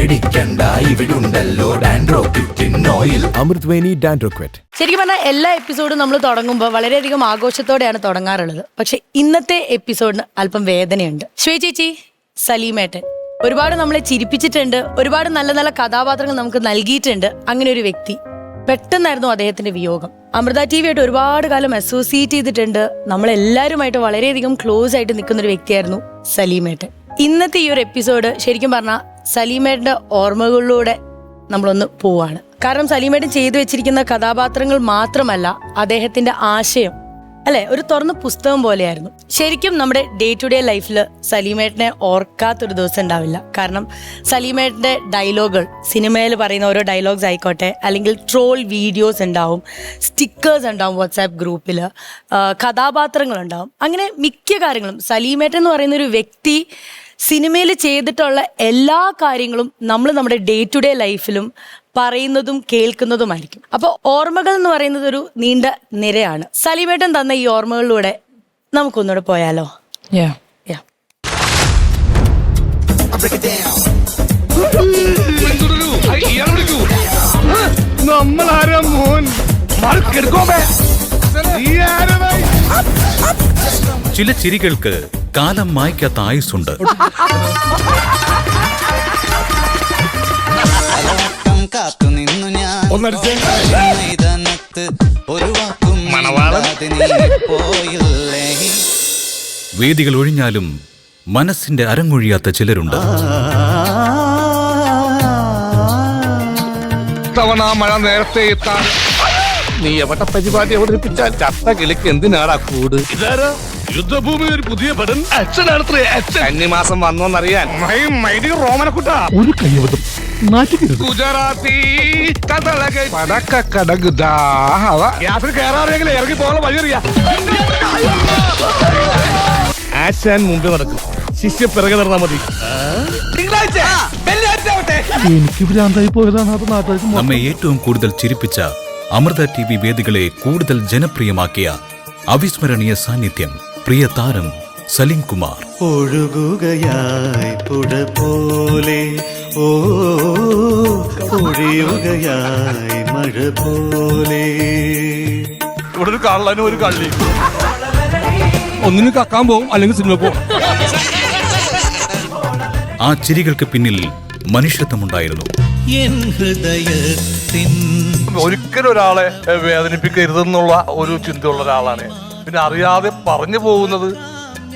പേടിക്കണ്ട, ഇവിടുണ്ടല്ലോ ഡാൻഡ്രോക്വിറ്റിൻ ഓയിൽ. അമൃത്വേനി ഡാൻഡ്രോക്വിറ്റ്. ശരിക്കും പറഞ്ഞാൽ എല്ലാ എപ്പിസോഡും നമ്മൾ തുടങ്ങുമ്പോൾ വളരെയധികം ആഘോഷത്തോടെയാണ് തുടങ്ങാറുള്ളത്. പക്ഷെ ഇന്നത്തെ എപ്പിസോഡിന് അല്പം വേദനയുണ്ട്. ശ്വേ ചേച്ചി, സലീമേട്ടൻ ഒരുപാട് നമ്മളെ ചിരിപ്പിച്ചിട്ടുണ്ട്, ഒരുപാട് നല്ല നല്ല കഥാപാത്രങ്ങൾ നമുക്ക് നൽകിയിട്ടുണ്ട്. അങ്ങനെ ഒരു വ്യക്തി പെട്ടെന്നായിരുന്നു അദ്ദേഹത്തിന്റെ വിയോഗം. അമൃത TV ആയിട്ട് ഒരുപാട് കാലം അസോസിയേറ്റ് ചെയ്തിട്ടുണ്ട്. നമ്മളെല്ലാവരുമായിട്ട് വളരെയധികം ക്ലോസ് ആയിട്ട് നിൽക്കുന്ന ഒരു വ്യക്തിയായിരുന്നു സലീമേട്ടൻ. ഇന്നത്തെ ഈ ഒരു എപ്പിസോഡ് ശരിക്കും പറഞ്ഞാൽ സലീമേട്ടന്റെ ഓർമ്മകളിലൂടെ നമ്മളൊന്ന് പോവാണ്. കാരണം സലീമേട്ടൻ ചെയ്തു വെച്ചിരിക്കുന്ന കഥാപാത്രങ്ങൾ മാത്രമല്ല, അദ്ദേഹത്തിന്റെ ആശയം അല്ലെ ഒരു തുറന്ന പുസ്തകം പോലെയായിരുന്നു. ശരിക്കും നമ്മുടെ ഡേ ടു ഡേ ലൈഫിൽ സലീമേട്ടനെ ഓർക്കാത്തൊരു ദിവസം ഉണ്ടാവില്ല. കാരണം സലീമേട്ടന്റെ ഡയലോഗുകൾ, സിനിമയിൽ പറയുന്ന ഓരോ ഡയലോഗ്സ് ആയിക്കോട്ടെ, അല്ലെങ്കിൽ ട്രോൾ വീഡിയോസ് ഉണ്ടാവും, സ്റ്റിക്കേഴ്സ് ഉണ്ടാവും വാട്സാപ്പ് ഗ്രൂപ്പിൽ, കഥാപാത്രങ്ങളുണ്ടാവും. അങ്ങനെ മിക്ക കാര്യങ്ങളും സലീമേട്ടൻ എന്ന് പറയുന്ന ഒരു വ്യക്തി സിനിമയിൽ ചെയ്തിട്ടുള്ള എല്ലാ കാര്യങ്ങളും നമ്മൾ നമ്മുടെ ഡേ ടു ഡേ ലൈഫിലും പറയുന്നതും കേൾക്കുന്നതുമായിരിക്കും. അപ്പോൾ ഓർമ്മകൾ എന്ന് പറയുന്നത് ഒരു നീണ്ട നിരയാണ്. സലീമേട്ടൻ തന്ന ഈ ഓർമ്മകളിലൂടെ നമുക്കൊന്നുകൂടെ പോയാലോ? ചില ചിരികൾക്ക് കാലം മായ്ക്കാത്ത ആയുസ്സുണ്ട്. വേദികൾ ഒഴിഞ്ഞാലും മനസ്സിന്റെ അരങ്ങൊഴിയാത്ത ചിലരുണ്ട്. മഴ നേരത്തെ എത്താൻ നീ എവിടെ പരിപാടി അവതരിപ്പിച്ചാൽ ചത്ത കിളിക്ക് എന്തിനാടാ കൂട്? യുദ്ധഭൂമി ഒരു പുതിയ പടൻ കന്നിമാസം വന്നോന്നറിയാൻ റോമനക്കുട്ട ഒരു കയ്യബദ്ധം ഗുജറാത്തി ഗ്യാസിൽ കയറാറിയെങ്കിൽ ഇറങ്ങി പോകാൻ വഴിയറിയാ. ആശാൻ മുമ്പേ നടക്കും, ശിഷ്യ പിറകെ നടന്നാ മതി. എനിക്ക് ഭ്രാന്തായി പോയതാണ്. അത് നാട്ടുകാർക്ക് നമ്മെ ഏറ്റവും കൂടുതൽ ചിരിപ്പിച്ച അമൃത TV വേദികളെ കൂടുതൽ ജനപ്രിയമാക്കിയ അവിസ്മരണീയ സാന്നിധ്യം പ്രിയ താരം സലീം കുമാർ. ഒഴുകുകയായി പുഴ പോലെ, ഓ ഒഴിയുകയായി മഴ പോലെ. ഇവിടെ ഒരു കള്ളനും ഒരു കള്ളി, ഒന്നിന് കക്കാൻ പോകും അല്ലെങ്കിൽ സിനിമ പോകും. ആ ചിരികൾക്ക് പിന്നിൽ മനുഷ്യത്വമുണ്ടായിരുന്നു. ഒരിക്കലും ഒരാളെ വേദനിപ്പിക്കരുതെന്നുള്ള ഒരു ചിന്തയുള്ള ഒരാളാണ്. പിന്നെ അറിയാതെ പറഞ്ഞു പോകുന്നത്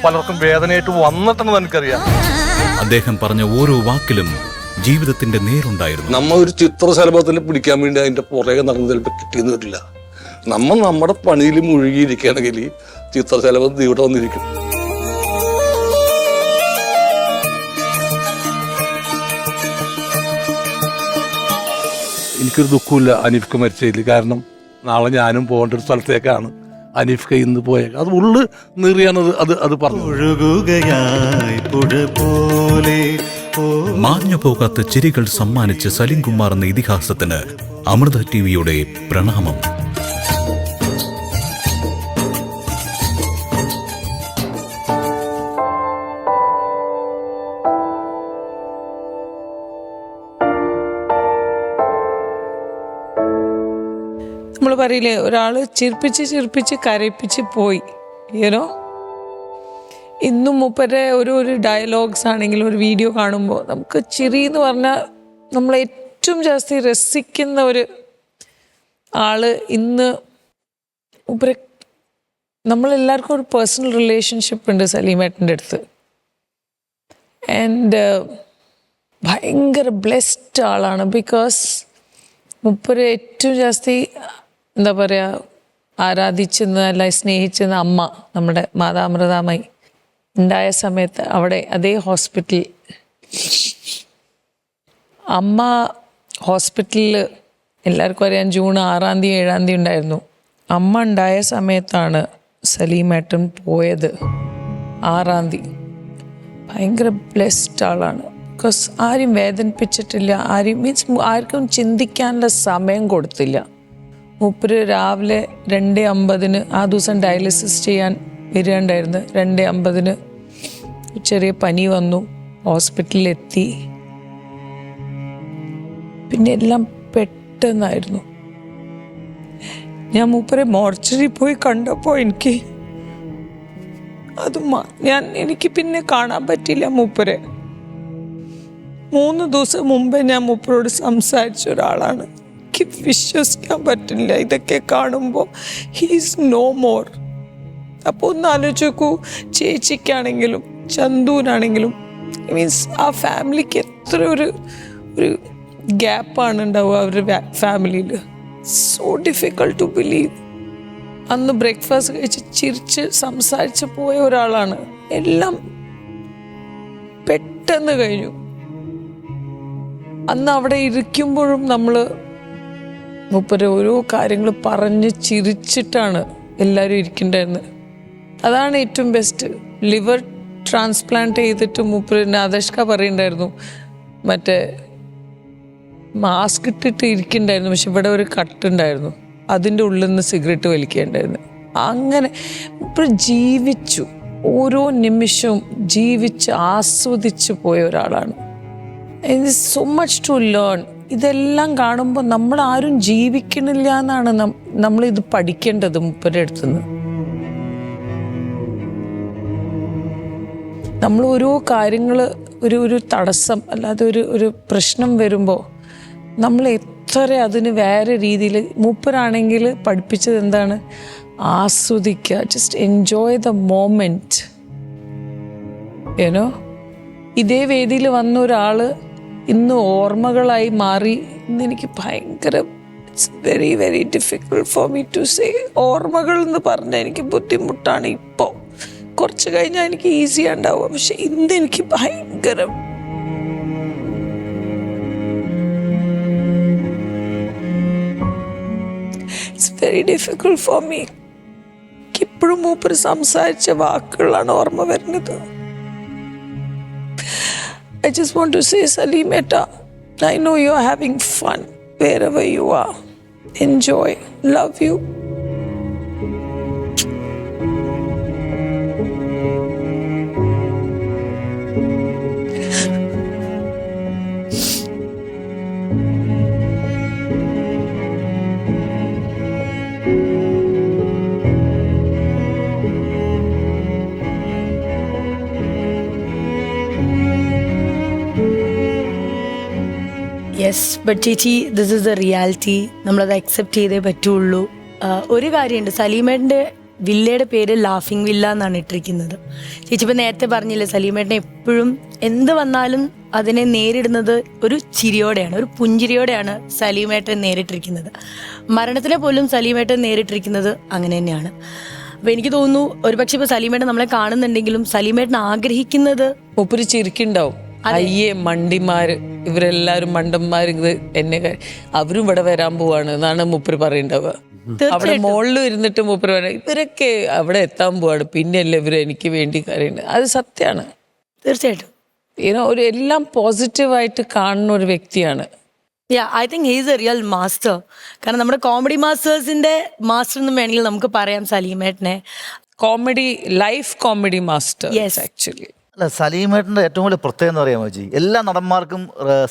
പലർക്കും വേദനയായിട്ട് വന്നിട്ടെന്ന് എനിക്കറിയാം. അദ്ദേഹം പറഞ്ഞ ഓരോ വാക്കിലും ജീവിതത്തിന്റെ നേരുണ്ടായിരുന്നു. നമ്മ ഒരു ചിത്രശലഭത്തിൽ പിടിക്കാൻ വേണ്ടി അതിന്റെ പുറകെ നടന്ന് ചിലപ്പോൾ കിട്ടിയെന്ന് വരില്ല. നമ്മുടെ പണിയിൽ മുഴുകിയിരിക്കുകയാണെങ്കിൽ ചിത്രശലഭം ഇവിടെ വന്നിരിക്കും. എനിക്കൊരു ദുഃഖമില്ല അനീഫ്ക മരിച്ചതിൽ. കാരണം നാളെ ഞാനും പോകേണ്ട ഒരു സ്ഥലത്തേക്കാണ്. അനീഫ്ക ഇന്ന് പോയേക്കാം. അത് ഉള്ളു നീറിയാണത് അത് പറഞ്ഞു. മാഞ്ഞു പോകാത്ത ചിരികൾ സമ്മാനിച്ച് സലീം കുമാർ എന്ന ഇതിഹാസത്തിന് അമൃത TVയുടെ പ്രണാമം. നമ്മൾ പറയില്ലേ, ഒരാൾ ചിരിപ്പിച്ച് കരയിപ്പിച്ച് പോയി. യൂനോ, ഇന്നും മൂപ്പരെ ഒരു ഡയലോഗ്സ് ആണെങ്കിലും ഒരു വീഡിയോ കാണുമ്പോൾ നമുക്ക് ചിരി എന്ന് പറഞ്ഞാൽ നമ്മൾ ഏറ്റവും ജാസ്തി രസിക്കുന്ന ഒരു ആള്. ഇന്ന് മൂപ്പരെ നമ്മളെല്ലാവർക്കും ഒരു പേഴ്സണൽ റിലേഷൻഷിപ്പ് ഉണ്ട് സലീമേട്ടൻ്റെ അടുത്ത്. ആൻഡ് ഭയങ്കര ബ്ലെസ്ഡ് ആളാണ്. ബിക്കോസ് മൂപ്പര് ഏറ്റവും ജാസ്തി എന്താ പറയുക, ആരാധിച്ചെന്ന് അല്ല സ്നേഹിച്ചെന്ന് അമ്മ, നമ്മുടെ മാതാമൃതാമായി ഉണ്ടായ സമയത്ത് അവിടെ അതേ ഹോസ്പിറ്റൽ, അമ്മ ഹോസ്പിറ്റലിൽ എല്ലാവർക്കും അറിയാം ജൂൺ 6 7 ഉണ്ടായിരുന്നു. അമ്മ ഉണ്ടായ സമയത്താണ് സലീമേട്ടൻ പോയത് 6. ഭയങ്കര ബ്ലെസ്ഡ് ആളാണ്. ബിക്കോസ് ആരും വേദനിപ്പിച്ചിട്ടില്ല, ആർക്കും ചിന്തിക്കാനുള്ള സമയം കൊടുത്തില്ല. മൂപ്പര് രാവിലെ 2:50 ആ ദിവസം ഡയാലിസിസ് ചെയ്യാൻ വരികയുണ്ടായിരുന്നു. 2:50 ചെറിയ പനി വന്നു, ഹോസ്പിറ്റലിലെത്തി. പിന്നെ എല്ലാം പെട്ടെന്നായിരുന്നു. ഞാൻ മൂപ്പരെ മോർച്ചറി പോയി കണ്ടപ്പോൾ എനിക്ക് പിന്നെ കാണാൻ പറ്റില്ല മൂപ്പരെ. 3 ദിവസം മുമ്പേ ഞാൻ മൂപ്പരോട് സംസാരിച്ച ഒരാളാണ്. എനിക്ക് വിശ്വസിക്കാൻ പറ്റില്ല ഇതൊക്കെ കാണുമ്പോൾ. He's no more. അപ്പോൾ ഒന്ന് ആലോചിച്ച് നോക്കൂ, ചേച്ചിക്കാണെങ്കിലും ചന്തുവിനാണെങ്കിലും മീൻസ് ആ ഫാമിലിക്ക് എത്ര ഒരു ഗ്യാപ്പാണ് ഉണ്ടാവുക അവരുടെ ഫാമിലിയിൽ. So difficult to believe. അന്ന് ബ്രേക്ക്ഫാസ്റ്റ് കഴിച്ച് ചിരിച്ച് സംസാരിച്ച് പോയ ഒരാളാണ്. എല്ലാം പെട്ടെന്ന് കഴിഞ്ഞു. അന്ന് അവിടെ ഇരിക്കുമ്പോഴും നമ്മൾ മൂപ്പര് ഓരോ കാര്യങ്ങൾ പറഞ്ഞ് ചിരിച്ചിട്ടാണ് എല്ലാവരും ഇരിക്കണ്ടായിരുന്നത്. അതാണ് ഏറ്റവും ബെസ്റ്റ്. ലിവർ ട്രാൻസ്പ്ലാന്റ് ചെയ്തിട്ട് മൂപ്പര് ആദർശ് പറയുന്നുണ്ടായിരുന്നു, മറ്റേ മാസ്ക് ഇട്ടിട്ട് ഇരിക്കണ്ടായിരുന്നു, പക്ഷെ ഇവിടെ ഒരു കട്ടുണ്ടായിരുന്നു, അതിൻ്റെ ഉള്ളിൽ നിന്ന് സിഗരറ്റ് വലിക്കേണ്ടായിരുന്നു. അങ്ങനെ മൂപ്പര് ജീവിച്ചു, ഓരോ നിമിഷവും ജീവിച്ച് ആസ്വദിച്ച് പോയ ഒരാളാണ്. So much to learn. ഇതെല്ലാം കാണുമ്പോൾ നമ്മൾ ആരും ജീവിക്കണില്ല എന്നാണ് നമ്മളിത് പഠിക്കേണ്ടത് മൂപ്പരുടെ അടുത്തുനിന്ന്. നമ്മൾ ഓരോ കാര്യങ്ങൾ ഒരു തടസ്സം അല്ലാതെ ഒരു പ്രശ്നം വരുമ്പോൾ നമ്മൾ എത്ര അതിന് വേറെ രീതിയിൽ, മൂപ്പരാണെങ്കിൽ പഠിപ്പിച്ചത് എന്താണ്, ആസ്വദിക്കുക, ജസ്റ്റ് എൻജോയ് ദ മോമെൻറ്റ്. ഏനോ ഇതേ വേദിയിൽ വന്ന ഒരാൾ ഇന്ന് ഓർമ്മകളായി മാറി. ഇന്ന് എനിക്ക് ഭയങ്കര, it's very very difficult for me to say. ഓർമ്മകൾ എന്ന് പറഞ്ഞാൽ എനിക്ക് ബുദ്ധിമുട്ടാണ്. ഇപ്പോൾ കുറച്ച് കഴിഞ്ഞാൽ എനിക്ക് ഈസി ഉണ്ടാവുക, പക്ഷെ ഇന്ന് എനിക്ക് ഭയങ്കര it's very difficult for me. ഇപ്പോഴും മൂപ്പര് സംസാരിച്ച വാക്കുകളാണ് ഓർമ്മ വരുന്നത്. I just want to say, Salimeta, I know you're having fun wherever you are. Enjoy. Love you. Yes, but ചേച്ചി, ദിസ് ഇസ് ദ റിയാലിറ്റി. നമ്മളത് അക്സെപ്റ്റ് ചെയ്തേ പറ്റുള്ളൂ. ഒരു കാര്യമുണ്ട്, സലീമേട്ടൻ്റെ വില്ലയുടെ പേര് ലാഫിംഗ് വില്ല എന്നാണ് ഇട്ടിരിക്കുന്നത്. ചേച്ചി ഇപ്പം നേരത്തെ പറഞ്ഞില്ലേ, സലീമേട്ടനെ എപ്പോഴും എന്ത് വന്നാലും അതിനെ നേരിടുന്നത് ഒരു ചിരിയോടെയാണ്, ഒരു പുഞ്ചിരിയോടെയാണ് സലീമേട്ടൻ നേരിട്ടിരിക്കുന്നത്. മരണത്തിനെ പോലും സലീമേട്ടൻ നേരിട്ടിരിക്കുന്നത് അങ്ങനെ തന്നെയാണ്. അപ്പോൾ എനിക്ക് തോന്നുന്നു ഒരുപക്ഷെ ഇപ്പോൾ സലീമേട്ടൻ നമ്മളെ കാണുന്നുണ്ടെങ്കിലും സലീമേട്ടൻ ആഗ്രഹിക്കുന്നത് മൂപ്പര് ചിരിക്കുണ്ടാവും. അയ്യേ മണ്ടിമാര്, ഇവരെല്ലാരും മണ്ടന്മാർ, ഇത് എന്നെ അവരും ഇവിടെ വരാൻ പോവാണ് എന്നാണ് മൂപ്പര് പറയുണ്ടാവുക. അവിടെ മുകളിൽ ഇരുന്നിട്ട് മൂപ്പര് പറയാം, ഇവരൊക്കെ അവിടെ എത്താൻ പോവാണ്, പിന്നെയല്ലേ ഇവര് എനിക്ക് വേണ്ടി കരയുന്നത്. അത് സത്യമാണ്. തീർച്ചയായിട്ടും ഒരു എല്ലാം പോസിറ്റീവായിട്ട് കാണുന്ന ഒരു വ്യക്തിയാണ്. I think he's a real master. കാരണം നമ്മുടെ കോമഡി മാസ്റ്റേഴ്സിന്റെ മാസ്റ്റർ എന്ന് വേണമെങ്കിൽ നമുക്ക് പറയാം സലീമേട്ടനെ. Comedy, life comedy master actually. അല്ല, സലീമേട്ടൻ്റെ ഏറ്റവും വലിയ പ്രത്യേകത എന്ന് പറയാമോ ജി, എല്ലാ നടന്മാർക്കും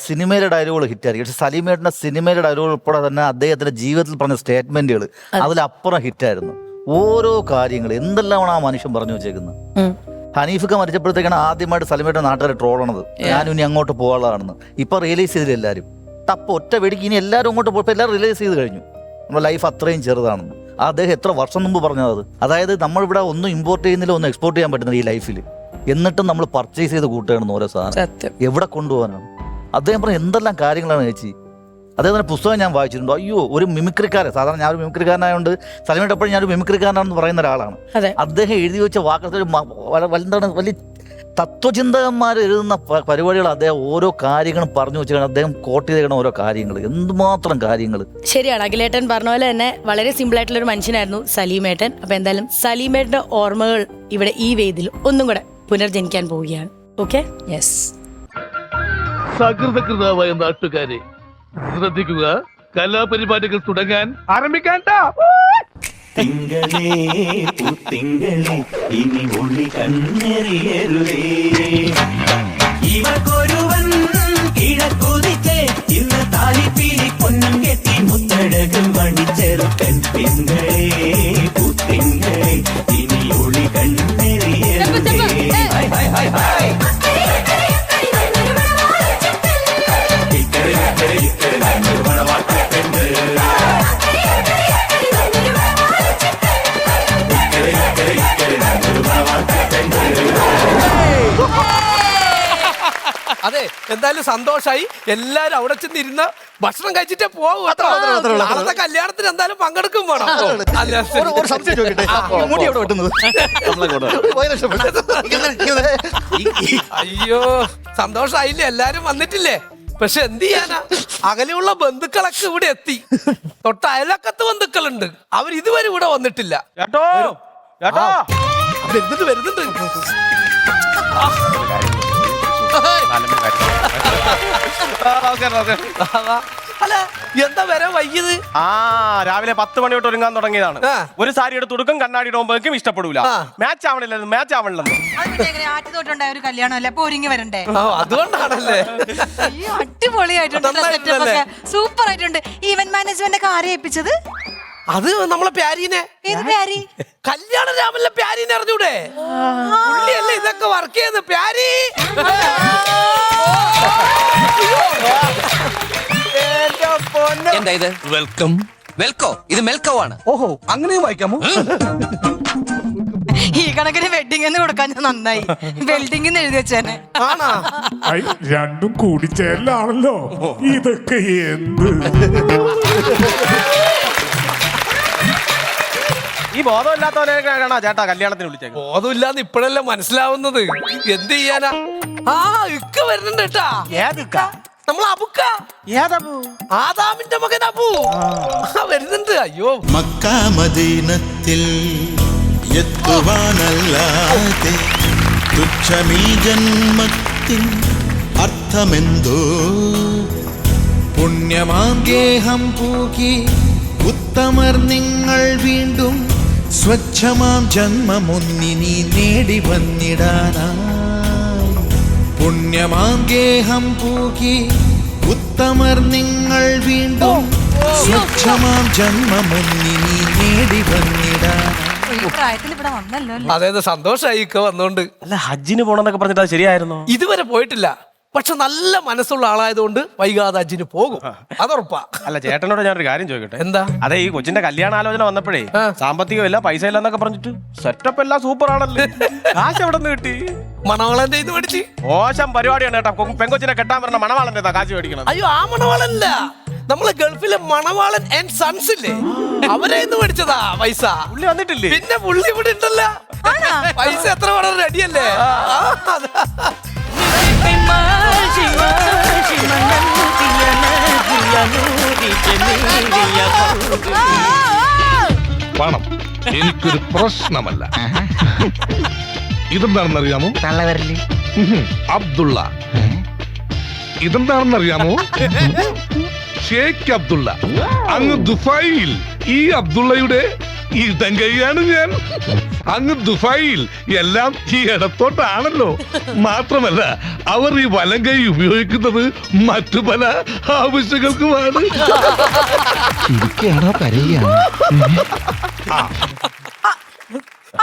സിനിമയിലെ ഡയലോഗുകൾ ഹിറ്റായിരിക്കും. പക്ഷെ സലീമേട്ടൻ്റെ സിനിമയിലെ ഡയലോഗുകൾ ഉൾപ്പെടെ തന്നെ അദ്ദേഹത്തിൻ്റെ ജീവിതത്തിൽ പറഞ്ഞ സ്റ്റേറ്റ്മെന്റുകൾ അതിലപ്പുറം ഹിറ്റായിരുന്നു. ഓരോ കാര്യങ്ങൾ എന്തെല്ലാമാണ് ആ മനുഷ്യൻ പറഞ്ഞു വെച്ചേക്കുന്നത്. ഹനീഫിക്ക മരിച്ചപ്പോഴത്തേക്കാണ് ആദ്യമായിട്ട് സലീമേട്ടൻ നാട്ടുകാരെ ട്രോളണത്, ഞാനും ഇനി അങ്ങോട്ട് പോകാനുള്ളതാണെന്ന്. ഇപ്പൊ റിയലൈസ് ചെയ്തില്ല എല്ലാവരും. തപ്പ് ഒറ്റ വെടിക്ക് ഇനി എല്ലാവരും അങ്ങോട്ട് പോയപ്പോൾ എല്ലാവരും റിയലൈസ് ചെയ്ത് കഴിഞ്ഞു നമ്മുടെ ലൈഫ് അത്രയും ചെറുതാണെന്ന്. അദ്ദേഹം എത്ര വർഷം മുമ്പ് പറഞ്ഞത്. അതായത് നമ്മളിവിടെ ഒന്നും ഇമ്പോർട്ട് ചെയ്യുന്നില്ല, ഒന്നും എക്സ്പോർട്ട് ചെയ്യാൻ പറ്റുന്നില്ല ഈ ലൈഫിൽ. എന്നിട്ടും നമ്മൾ പർച്ചേസ് ചെയ്ത് കൂട്ടുകയാണെന്ന് ഓരോ സാധനം. എവിടെ കൊണ്ടുപോകാനാണ്? അദ്ദേഹം പറഞ്ഞ എന്തെല്ലാം കാര്യങ്ങളാണ് ചേച്ചി. അദ്ദേഹത്തിൻ്റെ പുസ്തകം ഞാൻ വായിച്ചിട്ടുണ്ട്. അയ്യോ, ഒരു മിമിക്രിക്കാരൻ, സാധാരണ ഞാൻ ഒരു മിമിക്രിക്കാരനായതുകൊണ്ട് സലീമേട്ടൻ എപ്പോഴും ഞാനൊരു മിമിക്രിക്കാരനാണെന്ന് പറയുന്ന ഒരാളാണ്. അദ്ദേഹം എഴുതി വെച്ച വാക്കുകൾ എന്താണ്, വലിയ തത്വചിന്തകന്മാർ എഴുതുന്ന പരിപാടികൾ അദ്ദേഹം ഓരോ കാര്യങ്ങളും പറഞ്ഞു വെച്ചാണ് അദ്ദേഹം കോട്ട് ചെയ്തേക്കണം ഓരോ കാര്യങ്ങൾ. എന്തുമാത്രം കാര്യങ്ങൾ. ശരിയാണ്, അഖിലേട്ടൻ പറഞ്ഞ പോലെ തന്നെ വളരെ സിമ്പിൾ ആയിട്ടുള്ള ഒരു മനുഷ്യനായിരുന്നു സലീമേട്ടൻ. അപ്പൊ എന്തായാലും സലീമേട്ടന്റെ ഓർമ്മകൾ ഇവിടെ ഈ വേദിയിൽ ഒന്നും കൂടെ പുനർജനിക്കാൻ പോവുകയാണ്. Okay, yes. സകൃതകൃതാവായ നാട്ടുകാരെ ശ്രദ്ധിക്കുക, കലാപരിപാടികൾ തുടങ്ങാൻ ആരംഭിക്കാൻ. തിങ്കളേ പൂത്തിങ്കളേ ഇനി ഒളി കണ്ണെറിയരുതേ, ഇവർക്കൊരുവൻ കിഴക്കുതിച്ചേ ഇന്ന് താലിപ്പീലി പൊന്നും കെട്ടി മുത്തഴക് മണിച്ചെറുക്കൻ പെങ്ങളെ പൂത്തിങ്ങളെ ഇനി ഒളി കണ്ണെറിയരുതേ. ഹായ് ഹായ് ഹായ് ഹായ് ഇക്കരെ ഇക്കരെ ഇക്കരെ നല്ലൊരു മണവാട്ടിപ്പെണ്ണ്. ഇക്കരെ ഇക്കരെ ഇക്കരെ നല്ലൊരു മണവാട്ടിപ്പെണ്ണ്. അതെ, എന്തായാലും സന്തോഷായി. എല്ലാരും അവിടെ ചെന്നിരുന്ന ഭക്ഷണം കഴിച്ചിട്ടേ പോകും. നാളത്തെ കല്യാണത്തിന് എന്തായാലും പങ്കെടുക്കും വേണം. ഒരു സംശയം ചോദിക്കട്ടെ, മുടി എവിടെ വെട്ടുന്നത്? അയ്യോ, സന്തോഷായില്ലേ? എല്ലാരും വന്നിട്ടില്ലേ? പക്ഷെ എന്ത് ചെയ്യാനാ, അകലെയുള്ള ബന്ധുക്കളൊക്കെ ഇവിടെ എത്തി. തൊട്ട അയലക്കത്ത് ബന്ധുക്കളുണ്ട്, അവർ ഇതുവരെ ഇവിടെ വന്നിട്ടില്ല. വരുന്നുണ്ട്. അല്ല, എന്താ വരാൻ വൈകിയത്? രാവിലെ 10 മണി തൊട്ട് ഒരുങ്ങാൻ തുടങ്ങിയതാണ്. ഒരു സാരിയുടെ തുടുക്കും കണ്ണാടി ഇടുമ്പോഴേക്കും ഇഷ്ടപ്പെടൂല. മാച്ച് ആവണില്ലെന്ന്. ഒരു കല്യാണമല്ലേ, അപ്പൊ ഒരുങ്ങി വരണ്ടേ? അതുകൊണ്ടാണല്ലേ. അടിപൊളിയായിട്ടുണ്ട്, സൂപ്പർ ആയിട്ടുണ്ട്. ഈവന്റ് മാനേജ്മെന്റ് ഒക്കെ ആരെ ഏൽപ്പിച്ചത്? അത് നമ്മളെ പ്യാരീനെ. ഏത് പ്യാരി? കല്യാണ രാമനിലെ പ്യാരീനെ അറിഞ്ഞൂടെ? പുള്ളിയല്ലേ ഇതൊക്കെ വർക്ക് ചെയ്യുന്നത്. പ്യാരി എന്താ ഇത്? വെൽക്കം. വെൽക്കോ? ഇത് മെൽക്കോ ആണ്. ഓഹോ, അങ്ങനെയും വായിക്കാമോ? ഈ കണക്കിന് വെഡിങ് എന്ന് കൊടുക്കാൻ നന്നായി, വെൽഡിംഗ് എഴുതി വെച്ചേനെ. ആണോ? രണ്ടും കൂടിച്ചേരലാണല്ലോ ഇതൊക്കെ. എന്ത് ഈ ബോധമില്ലാത്തവരെയാണോ ചേട്ടാ കല്യാണത്തിന് വിളിച്ചേക്കുന്നത്? ബോധമില്ലാന്ന് ഇപ്പോഴല്ലേ മനസ്സിലാവുന്നത്. എന്ത് ചെയ്യാനാ? ഇക്ക വരുന്നുണ്ട് കേട്ടാ. ഏതൊക്കെ? നമ്മൾ അബുക്ക. ആദാമിന്റെ മകൻ അബു വരുന്നുണ്ട്. അയ്യോ, മക്ക മദീനത്തിൽ എത്തുവാനല്ലാതെ തുച്ഛമീ ജന്മത്തിൻ അർത്ഥമെന്തോ. പുണ്യമാം ഗേഹം പൂകി ഉത്തമർ നിങ്ങൾ വീണ്ടും സ്വച്ഛമാം ജന്മമൊന്നിനി നേടി വന്നിടാനായി. പുണ്യമാം ഗേഹം പൂകി ഉത്തമർ നിങ്ങൾ വീണ്ടും സ്വച്ഛമാം ജന്മമൊന്നിനി നേടി വന്നിടാനായി. പ്രായത്തിൽ ഇവിടെ വന്നല്ലോ. അതെ, സന്തോഷമായി ഇക്ക വന്നോണ്ട്. അല്ല, ഹജ്ജിന് പോണെന്നൊക്കെ പറഞ്ഞിട്ട് അത് ശരിയായിരുന്നോ? ഇതുവരെ പോയിട്ടില്ല, പക്ഷെ നല്ല മനസ്സുള്ള ആളായതുകൊണ്ട് വൈകാതെ ഹജ്ജിന് പോകും, അതുറപ്പാ. അല്ല, ചേട്ടനോട് ഞാനൊരു കാര്യം ചോദിക്കട്ടെ. എന്താ? അതെ, ഈ കൊച്ചിന്റെ കല്യാണാലോചന വന്നപ്പോഴേ സാമ്പത്തികമില്ല, പൈസ ഇല്ല എന്നൊക്കെ പറഞ്ഞിട്ട് സെറ്റപ്പ് എല്ലാം സൂപ്പർ ആണല്ലോ. കാശ് എവിടെ നിന്ന് കിട്ടി? മണവാളന്റെ ഇത് മേടിച്ച്. മോശം പരിപാടിയാണ് കേട്ടോ. പെങ്കൊച്ചിനെ കെട്ടാൻ പറഞ്ഞ മണവാളന്റെ കാശ് മേടിക്കണം. അയ്യോ, ആ മണവാളല്ല, നമ്മളെ ഗൾഫിലെ മണവാളൻ ആൻഡ് സൺസ് ഇല്ലേ, അവരെ ഇന്ന് മേടിച്ചതാ പൈസ. പുള്ളി വന്നിട്ടില്ലേ? പിന്നെ പുള്ളി ഇവിടെ ഉണ്ടല്ലോ. പൈസ എത്ര വളരെ റെഡിയല്ലേ? പണം എനിക്കൊരു പ്രശ്നമല്ല. ഇതെന്താണെന്നറിയാമോ? അബ്ദുള്ള. ഇതെന്താണെന്നറിയാമോ? ഷേഖ് അബ്ദുള്ള. അങ്ങ് ദുബായിൽ ഈ അബ്ദുള്ളയുടെ ഇടം കൈയാണ് ഞാൻ. അങ്ങ് ദുബായിൽ എല്ലാം ഈ ഇടത്തോട്ടാണല്ലോ. മാത്രമല്ല, അവർ ഈ വലം കൈ ഉപയോഗിക്കുന്നത് മറ്റു പല ആവശ്യങ്ങൾക്കുമാണ്.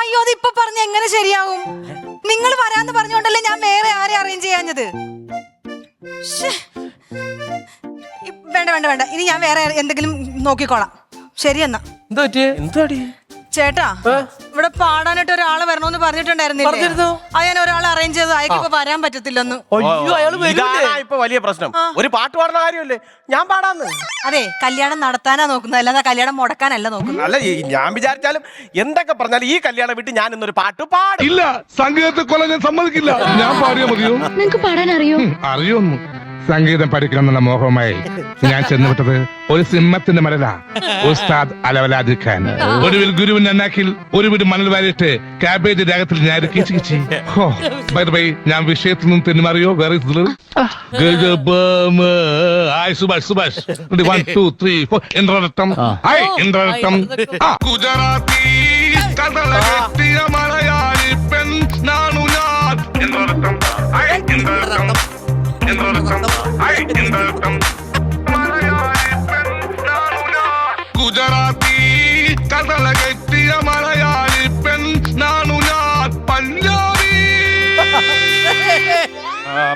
അയ്യോ, അത് ഇപ്പൊ പറഞ്ഞ എങ്ങനെ ശരിയാവും? നിങ്ങൾ വരാന്ന് പറഞ്ഞോണ്ടല്ലേ ഞാൻ വേറെ ആരെ അറേഞ്ച് ചെയ്യാഞ്ഞത്. വേണ്ട വേണ്ട വേണ്ട, ഇനി ഞാൻ വേറെ എന്തെങ്കിലും നോക്കിക്കോളാം. ശരി എന്നാ. എന്താടി ചേട്ടാ, ഇവിടെ പാടാനായിട്ട് ഒരാളെ വരണമെന്ന് പറഞ്ഞിട്ടുണ്ടായിരുന്നില്ലേ? ഞാൻ ഒരാളെ അറേഞ്ച് ചെയ്ത് അയക്കിപ്പോ വരാൻ പറ്റത്തില്ലെന്ന്. ഇപ്പൊ വലിയ പ്രശ്നം. ഒരു പാട്ട് പാടുന്ന കാര്യമല്ലേ, ഞാൻ പാടാന്ന്. അതെ, കല്യാണം നടത്താനാ നോക്കുന്നത്, അല്ലാതെ കല്യാണം മുടക്കാനല്ല നോക്കുന്നത്. അല്ല, ഞാൻ വിചാരിച്ചാലും എന്തൊക്കെ പറഞ്ഞാലും ഈ കല്യാണം വിട്ട് ഞാൻ ഇന്നൊരു പാട്ട് പാടും. ഇല്ല, സംഗീതത്തെ കൊല്ലാൻ ഞാൻ സമ്മതിക്കില്ല. ഞാൻ പാടിയാ മതിയോ? നിങ്ങക്ക് പാടാൻ അറിയോ? അറിയൊന്നു. സംഗീതം പഠിക്കണമെന്നുള്ള മോഹമായി ഞാൻ ചെന്നുവിട്ടത് ഒരു സിംഹത്തിന്റെ മലല ഉസ്താദ് അലവലാദ് ഖാൻ. ഒടുവിൽ ഗുരുവിൻ അന്നാക്കിൽ ഒരു വീട് മണൽ വാരിയിട്ട് കാബേജ് രാഗത്തിൽ ഞാൻ കിച്ചി. ഞാൻ വിഷയത്തിൽ നിന്നും തെന്നുമാറിയോ? വേറെ സുഭാഷ് 1 2 3 4 ഇന്ദ്രരട്ടം. ഗുജറാത്തി കടലകെട്ടിയ മലയാളി പെൺ നാണു ഞാൻ. ഇന്ദ്രരട്ടം.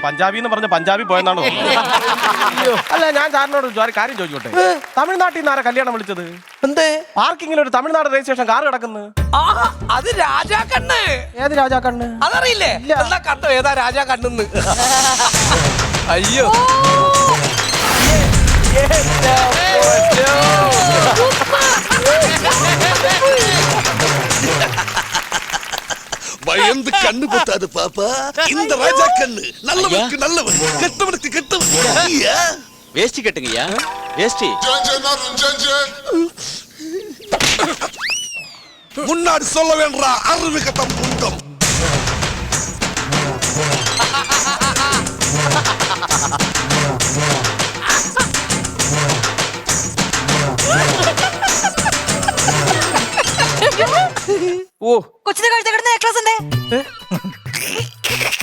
പഞ്ചാബി എന്ന് പറഞ്ഞ പഞ്ചാബി പോയെന്നാണ് തോന്നുന്നത്. അല്ല ഞാൻ സാറിനോട് ഒരു കാര്യം ചോദിച്ചോട്ടെ, തമിഴ്നാട്ടിൽ നിന്ന് ആരാ കല്യാണം വിളിച്ചത്? എന്തേ പാർക്കിങ്ങിൽ ഒരു തമിഴ്നാട് രജിസ്ട്രേഷൻ കാർ കിടക്കുന്നു. അത് രാജാ കണ്ണ്. ഏത് രാജാ കണ്ണ്? അതറിയില്ലേ? എന്താ കണ്ടോ ഏതാ രാജാ കണ്ണെന്ന്? അയ്യോ பயந்து கண்ணு பொத்தாது பாப்பா. இந்த ராஜா கண்ணு நல்லவனுக்கு நல்லவன், கெட்டவனுக்கு கெட்டவன். வேஷ்டி கட்டுங்கய்யா, வேஷ்டி. முன்னாடி சொல்ல வேண்டா அறிவு கட்டம் குண்டம். ഓ കൊച്ചിന്റെ കഴുത്തിൽ കിടന്ന നെക്ലസ് എന്തേ?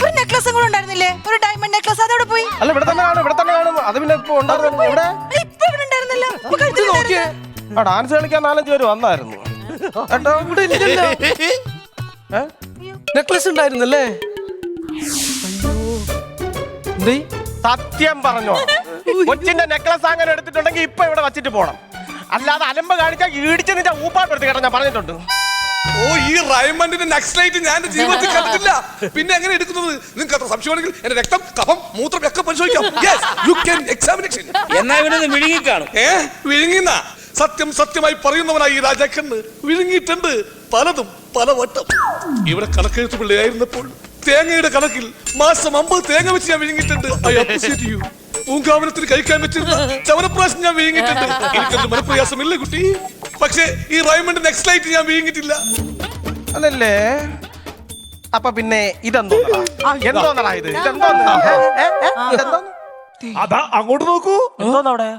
ഒരു നെക്ലസും കൂടെ ഉണ്ടായിരുന്നില്ലേ? ഒരു ഡയമണ്ട് നെക്ലസ് അതോടെ പോയി. അല്ല ഇവിടെ തന്നെ കാണും. അത് പിന്നെ ഇപ്പൊ ഉണ്ടായിരുന്നു. ഇവിടെ ഇപ്പൊ ഇവിടെ ഉണ്ടായിരുന്നല്ലോ. ഇപ്പൊ കഴുത്തിൽ ഉണ്ടായിരുന്നു. ഡാൻസ് കളിക്കാൻ 4-5 പേര് വന്നായിരുന്നു. ഇവിടെ ഇല്ലല്ലോ. നെക്ലസ് ഉണ്ടായിരുന്നല്ലേ? സത്യം പറഞ്ഞോ, കൊച്ചിന്റെ നെക്ലസ് അങ്ങനെ എടുത്തിട്ടുണ്ടെങ്കിൽ ഇപ്പൊ ഇവിടെ വച്ചിട്ട് പോണം. അല്ലാതെ അലമ്പ് കാണിച്ചാൽ ഇടിച്ച് നിന്റെ ഊപ്പാട്ടെടുത്ത് കേട്ടോ, ഞാൻ പറഞ്ഞിട്ടുണ്ട്. ഓ ഈ റൈമണ്ടിന്റെ നക്സലൈറ്റ് ഞാൻ എന്റെ ജീവിതത്തിൽ കണ്ടിട്ടില്ല. പിന്നെ എങ്ങനെ എടുക്കുന്നത്? നിങ്ങൾക്ക് അത്ര സംശയമാണെങ്കിൽ എന്റെ രക്തം, കഫം, മൂത്രം ഒക്കെ പരിശോധിക്കാം. എന്നാ ഇവിടെ വിഴുങ്ങി കാണും. വിഴുങ്ങിന്ന സത്യം സത്യമായി പറയുന്നവനായി ഈ രാജാക്കണ്ണ് വിഴുങ്ങിയിട്ടുണ്ട് പലതും പലവട്ടം. ഇവിടെ കണക്കെഴുത്ത് പിള്ളയായിരുന്നപ്പോൾ തേങ്ങയുടെ കണക്കിൽ മാസം 50 തേങ്ങ വെച്ച് ഞാൻ വിഴുങ്ങിയിട്ടുണ്ട്. പൂങ്കാവനത്തിന് കഴിക്കാൻ പറ്റുന്ന ചവനപ്രാശം ഞാൻ വിഴുങ്ങിയിട്ടുണ്ട്. എനിക്കൊരു മനപ്രയാസമില്ല കുട്ടി. പക്ഷേ ഈ റൈമണ്ട് നെക്സ്റ്റ് ഞാൻ വിഴുങ്ങിയിട്ടില്ല. അതല്ലേ? അപ്പൊ പിന്നെ ഇതെന്തോന്നടാ? എന്തോന്നടാ ഇത്? ഇതെന്തോന്ന്? അതാ അങ്ങോട്ട് നോക്കൂ. എന്തോന്നവിടെ?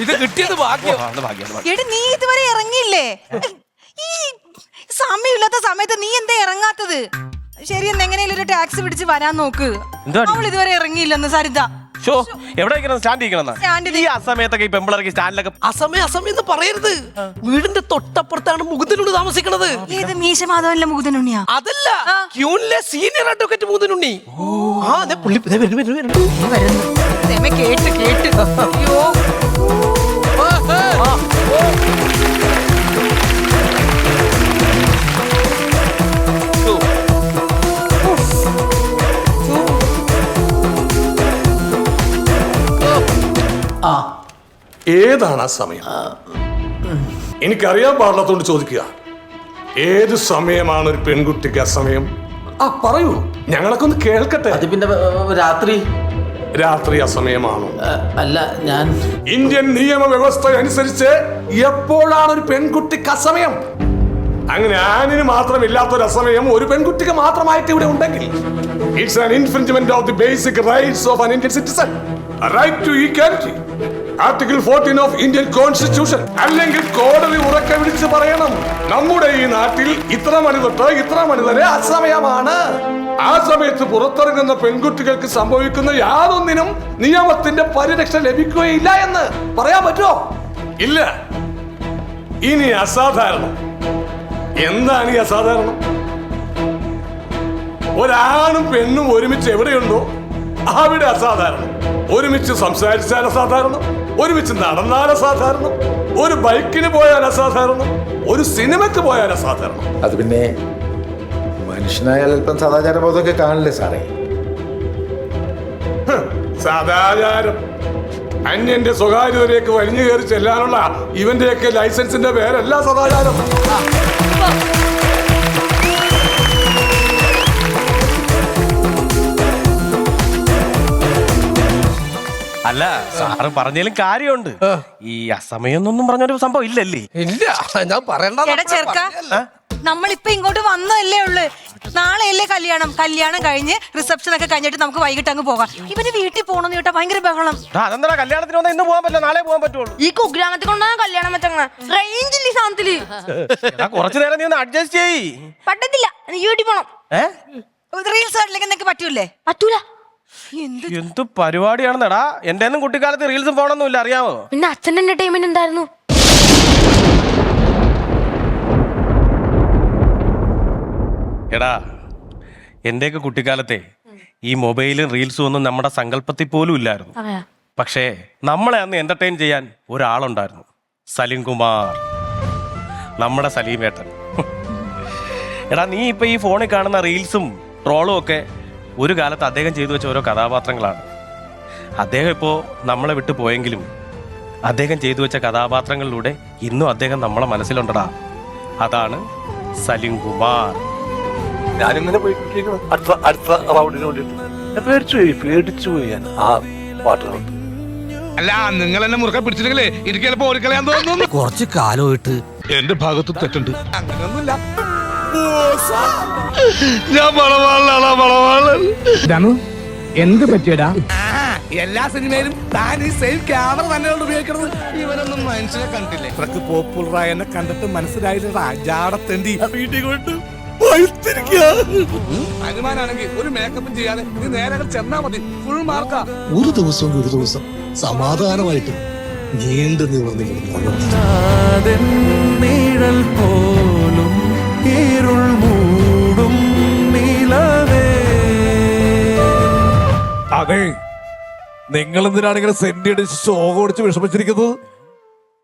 ഇത് കിട്ടിയത് ഭാഗ്യം. എടി നീ ഇതുവരെ ഇറങ്ങിയില്ലേ? ഈ സമയമില്ലാത്ത സമയത്ത് നീ എന്താ ഇറങ്ങാത്തത്? ശരി, എങ്ങനെയാലും ഒരു ടാക്സി പിടിച്ച് വരാൻ നോക്ക്. അവൾ ഇതുവരെ ഇറങ്ങിയില്ലെന്ന് സരിത. എവിടെ സ്റ്റാൻഡ്? ഈ അസമയത്തൊക്കെ ഈ പെമ്പിളർക്ക് സ്റ്റാൻഡിലൊക്കെ അസമയം എന്ന് പറയരുത്. വീടിന്റെ തൊട്ടപ്പുറത്താണ് മുകുന്ദനുണ്ണി താമസിക്കണത്. ഏത് മീശമാധവനിലെ മുകുന്ദനുണ്ണിയാ? അതല്ല, ക്യൂനിലെ സീനിയർ അഡ്വക്കേറ്റ് മുകുന്ദനുണ്ണി. കേട്ട് അയ്യോ. ഏതാണ് ആ സമയം? എനിക്കറിയാൻ പാടില്ലാത്തോണ്ട് ചോദിക്കുക. ഏത് സമയമാണ് ഒരു പെൺകുട്ടിക്ക് അസമയം? പറയൂ, ഞങ്ങളൊക്കെ ഒന്ന് കേൾക്കട്ടെ. അത് പിന്നെ രാത്രി അസമയമാണോ? അല്ല, ഞാൻ ഇന്ത്യൻ നിയമവ്യവസ്ഥ അനുസരിച്ച് എപ്പോഴാണ് ഒരു പെൺകുട്ടിക്ക് അസമയം? അങ്ങനെ ആണിന് മാത്രമില്ലാത്തൊരു അസമയം ഒരു പെൺകുട്ടിക്ക് മാത്രമായിട്ട് ഇവിടെ ഉണ്ടെങ്കിൽ it's an infringement of the basic rights of an Indian citizen. Right to equality, article 14 of Indian constitution. അല്ലെങ്കിൽ കോടതി ഉറക്കെ വിളിച്ച് പറയണം, നമ്മുടെ ഈ നാട്ടിൽ ഇത്ര മണി തൊട്ട് ഇത്ര മണി വരെ അസമയമാണ്. ആ സമയത്ത് പുറത്തിറങ്ങുന്ന പെൺകുട്ടികൾക്ക് സംഭവിക്കുന്ന യാതൊന്നിനും നിയമത്തിന്റെ പരിരക്ഷ ലഭിക്കുകയില്ല എന്ന് പറയാൻ പറ്റുമോ? ഇല്ല. ഇനി അസാധാരണം. എന്താണ് ഈ അസാധാരണം? ഒരാണും പെണ്ണും ഒരുമിച്ച് എവിടെയുണ്ടോ അവിടെ അസാധാരണം. ഒരുമിച്ച് സംസാരിച്ചാൽ അസാധാരണം, ഒരുമിച്ച് നടന്നാൽ അസാധാരണം, ഒരു ബൈക്കിന് പോയാൽ അസാധാരണം, ഒരു സിനിമയ്ക്ക് പോയാൽ അസാധാരണം. അത് പിന്നെ മനുഷ്യനായാൽ അല്പം സദാചാരബോധമൊക്കെ കാണില്ലേ സാറേ? സദാചാരം അന്യന്റെ സ്വകാര്യതയിലേക്ക് വലിഞ്ഞു കയറി ചെല്ലാനുള്ള ഇവന്റെയൊക്കെ ലൈസൻസിന്റെ പേരല്ല സദാചാരം. അല്ല, സാറ് പറഞ്ഞാലും കാര്യമുണ്ട്. ഈ അസമയം എന്നൊന്നും പറഞ്ഞൊരു സംഭവം ഇല്ലല്ലേ? ഇല്ല, ഞാൻ പറയണ്ട. നമ്മളിപ്പോ ഇങ്ങോട്ട് വന്നതല്ലേ ഉള്ളു. നാളെയല്ലേ കല്യാണം കഴിഞ്ഞ് റിസപ്ഷൻ ഒക്കെ കഴിഞ്ഞിട്ട് നമുക്ക് വൈകിട്ട് അങ്ങ് പോകാം. ഇവന് വീട്ടിൽ പോകണമെന്ന് കേട്ടാ ഭയങ്കര ബഹളം. അതെന്താ കല്യാണത്തിന് വന്നാൽ ഇന്ന് പോകാൻ പറ്റില്ല, നാളെ പോകാൻ പറ്റുള്ളൂ. ഈ കുഗ്രാമത്തിൽ കൊണ്ടാണ് കല്യാണം വെച്ചങ്ങനെ റേഞ്ചില്ല സാധനത്തില്. കുറച്ചു നേരം നീ ഒന്ന് അഡ്ജസ്റ്റ് ചെയ്യ്. പറ്റത്തില്ല, വീട്ടിൽ പോണം. റീൽസ് കാണില്ലെങ്കിൽ പറ്റൂലേ? പറ്റൂല. എന്ത് പരിപാടിയാണെന്നടാ. എന്റെ ഒന്നും കുട്ടിക്കാലത്ത് റീൽസും പോകണമെന്നില്ല, അറിയാമോ? പിന്നെ അച്ഛൻ്റെ എന്റർടൈൻമെന്റ് എന്തായിരുന്നു? എടാ എന്റെയൊക്കെ കുട്ടിക്കാലത്തെ ഈ മൊബൈലും റീൽസും ഒന്നും നമ്മുടെ സങ്കല്പത്തിൽ പോലും ഇല്ലായിരുന്നു. പക്ഷേ നമ്മളെ അന്ന് എന്റർടൈൻ ചെയ്യാൻ ഒരാളുണ്ടായിരുന്നു, സലിം കുമാർ, നമ്മുടെ സലീമേട്ടൻ. എടാ നീ ഇപ്പൊ ഈ ഫോണിൽ കാണുന്ന റീൽസും ട്രോളും ഒക്കെ ഒരു കാലത്ത് അദ്ദേഹം ചെയ്തു വെച്ച ഓരോ കഥാപാത്രങ്ങളാണ്. അദ്ദേഹം ഇപ്പോൾ നമ്മളെ വിട്ടു പോയെങ്കിലും അദ്ദേഹം ചെയ്തു വെച്ച കഥാപാത്രങ്ങളിലൂടെ ഇന്നും അദ്ദേഹം നമ്മളെ മനസ്സിലുണ്ടടാ. അതാണ് സലിം കുമാർ. ഞാനിങ്ങനെ പോയിക്കൊണ്ടിരിക്കണം അടുത്ത റൗണ്ടിന് വേണ്ടിയിട്ട് പേടിച്ചു പോയി ഞാൻ ആ പാട്ടുകളുണ്ട്. അല്ല നിങ്ങൾ എന്നെ മുറുക്കെ പിടിച്ചില്ലെങ്കിലേ എനിക്ക് ചിലപ്പോ ഓടിക്കളയാൻ തോന്നുന്നു. കുറച്ച് കാലമായിട്ട് എന്റെ ഭാഗത്ത് തെറ്റുണ്ട്. അങ്ങനെയൊന്നുമില്ല. ഞാൻ ധനു എന്ത് പറ്റിയടാ? എല്ലാ സിനിമയിലും താൻ ഈ സെയിം ക്യാമറ തന്നെയാണ് ഉപയോഗിക്കുന്നത്. ഇവരൊന്നും മനുഷ്യനെ കണ്ടില്ലേ? ഇത്രക്ക് പോപ്പുലറായി എന്നെ കണ്ടിട്ട് മനസ്സിലായില്ല. ജാടത്തേണ്ടി വീട്ടിൽ കൊണ്ട് അനുമാനാണെങ്കിൽ ഒരു മേക്കപ്പും ചെയ്യാതെ നീ നേരെ ചെന്നാ മതി, ഫുൾ മാർക്കാ. ഒരു ദിവസം സമാധാനമായിട്ട് നീണ്ടു നിഴൽ പോലും ഇരുൾ മൂടും നിലവേ. അതെ, നിങ്ങൾ എന്തിനാണ് ഇങ്ങനെ സെന്റി അടിച്ച് ശോകം അടിച്ച് വിഷമിച്ചിരിക്കുന്നത്?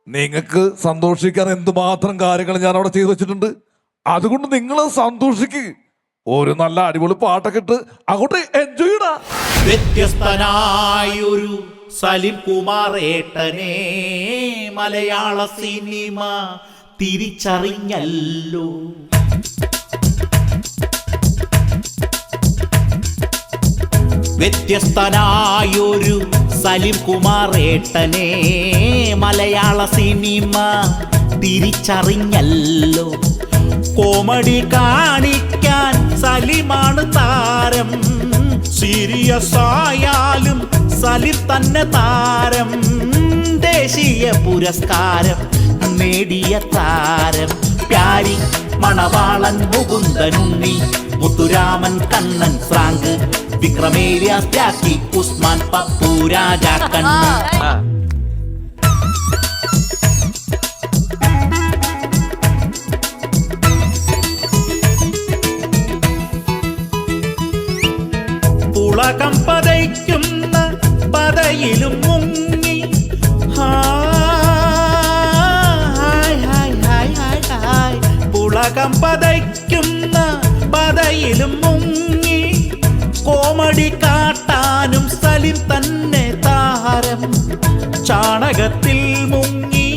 നിങ്ങൾക്ക് സന്തോഷിക്കാൻ എന്തുമാത്രം കാര്യങ്ങൾ ഞാൻ അവിടെ ചെയ്തു വെച്ചിട്ടുണ്ട്. അതുകൊണ്ട് നിങ്ങൾ സന്തോഷിക്ക്. ഒരു നല്ല അടിപൊളി പാട്ടൊക്കെ ഇട്ട് അങ്ങോട്ട് എൻജോയ് ചെയ്യടാ. വ്യത്യസ്തനായൊരു സലിം കുമാർ ഏട്ടനെ മലയാള സിനിമ തിരിച്ചറിഞ്ഞല്ലോ. വ്യത്യസ്തനായൊരു സലിം കുമാർ ഏട്ടനെ മലയാള സിനിമ തിരിച്ചറിഞ്ഞല്ലോ. കോമഡി കാണിക്കാൻ സലിമാണ് താരം, സീരിയസ് ആയാലും സലിം തന്നെ താരം. ദേശീയ പുരസ്കാരം നേടിയ താരം പ്യാരി, മണവാളൻ, മുകുന്ദനുണ്ണി, മുത്തുരാമൻ, കണ്ണൻ, ഫ്രാങ്ക്, വിക്രമേലിയാസ്, ജാക്കി, ഉസ്മാൻ, പപ്പു, രാജാ കണ്ണൻ. പുളകം പതയ്ക്കുന്ന പതയിലും മുങ്ങി, പുളകം പതയ്ക്കുന്ന പതയിലും മുങ്ങി, കോമഡി കാട്ടാനും സലിം തന്നെ താരം. ചാണകത്തിൽ മുങ്ങി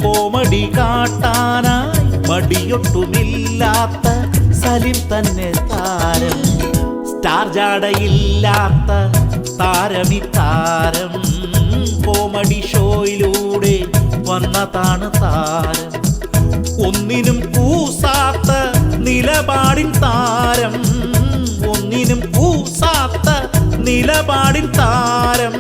കോമഡി കാട്ടാനായി മടിയൊട്ടുമില്ലാത്ത സലിം തന്നെ താരം. സ്റ്റാർ ജാടയില്ലാത്ത താരമി താരം, കോമഡി ഷോയിലൂടെ വന്നതാണ് താരം. ഒന്നിനും കൂസാത്ത നിലപാടിൻ താരം, ഒന്നിനും കൂസാത്ത നിലപാടിൻ താരം.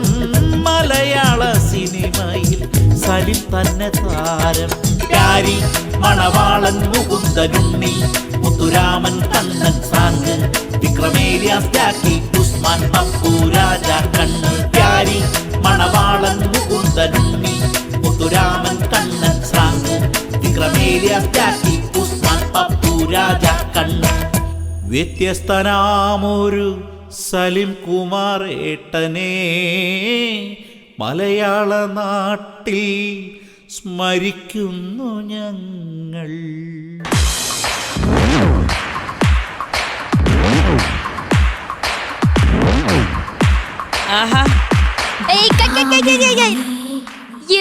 മലയാള സിനിമയിൽ സലിം തന്നെ താരം പ്യാരി, മണവാളൻ, മുകുന്ദനുണ്ണി, മുത്തുരാമൻ, കണ്ണൻ, ഫ്രാങ്ക്, വിക്രമേലിയാസ്, ജാക്കി, ഉസ്മാൻ, പപ്പു, രാജാ കണ്ണൻ. പ്യാരി, മണവാളൻ, മുകുന്ദനുണ്ണി, മുത്തുരാമൻ, കണ്ണൻ, ഫ്രാങ്ക്, വിക്രമേലിയാസ്, ജാക്കി, ഉസ്മാൻ, പപ്പു, രാജാ കണ്ണൻ. വ്യത്യസ്തനാമൊരു സലിം കുമാർ ഏട്ടനെ മലയാള നാട്ടിൽ സ്മരിക്കുന്നു ഞങ്ങൾ.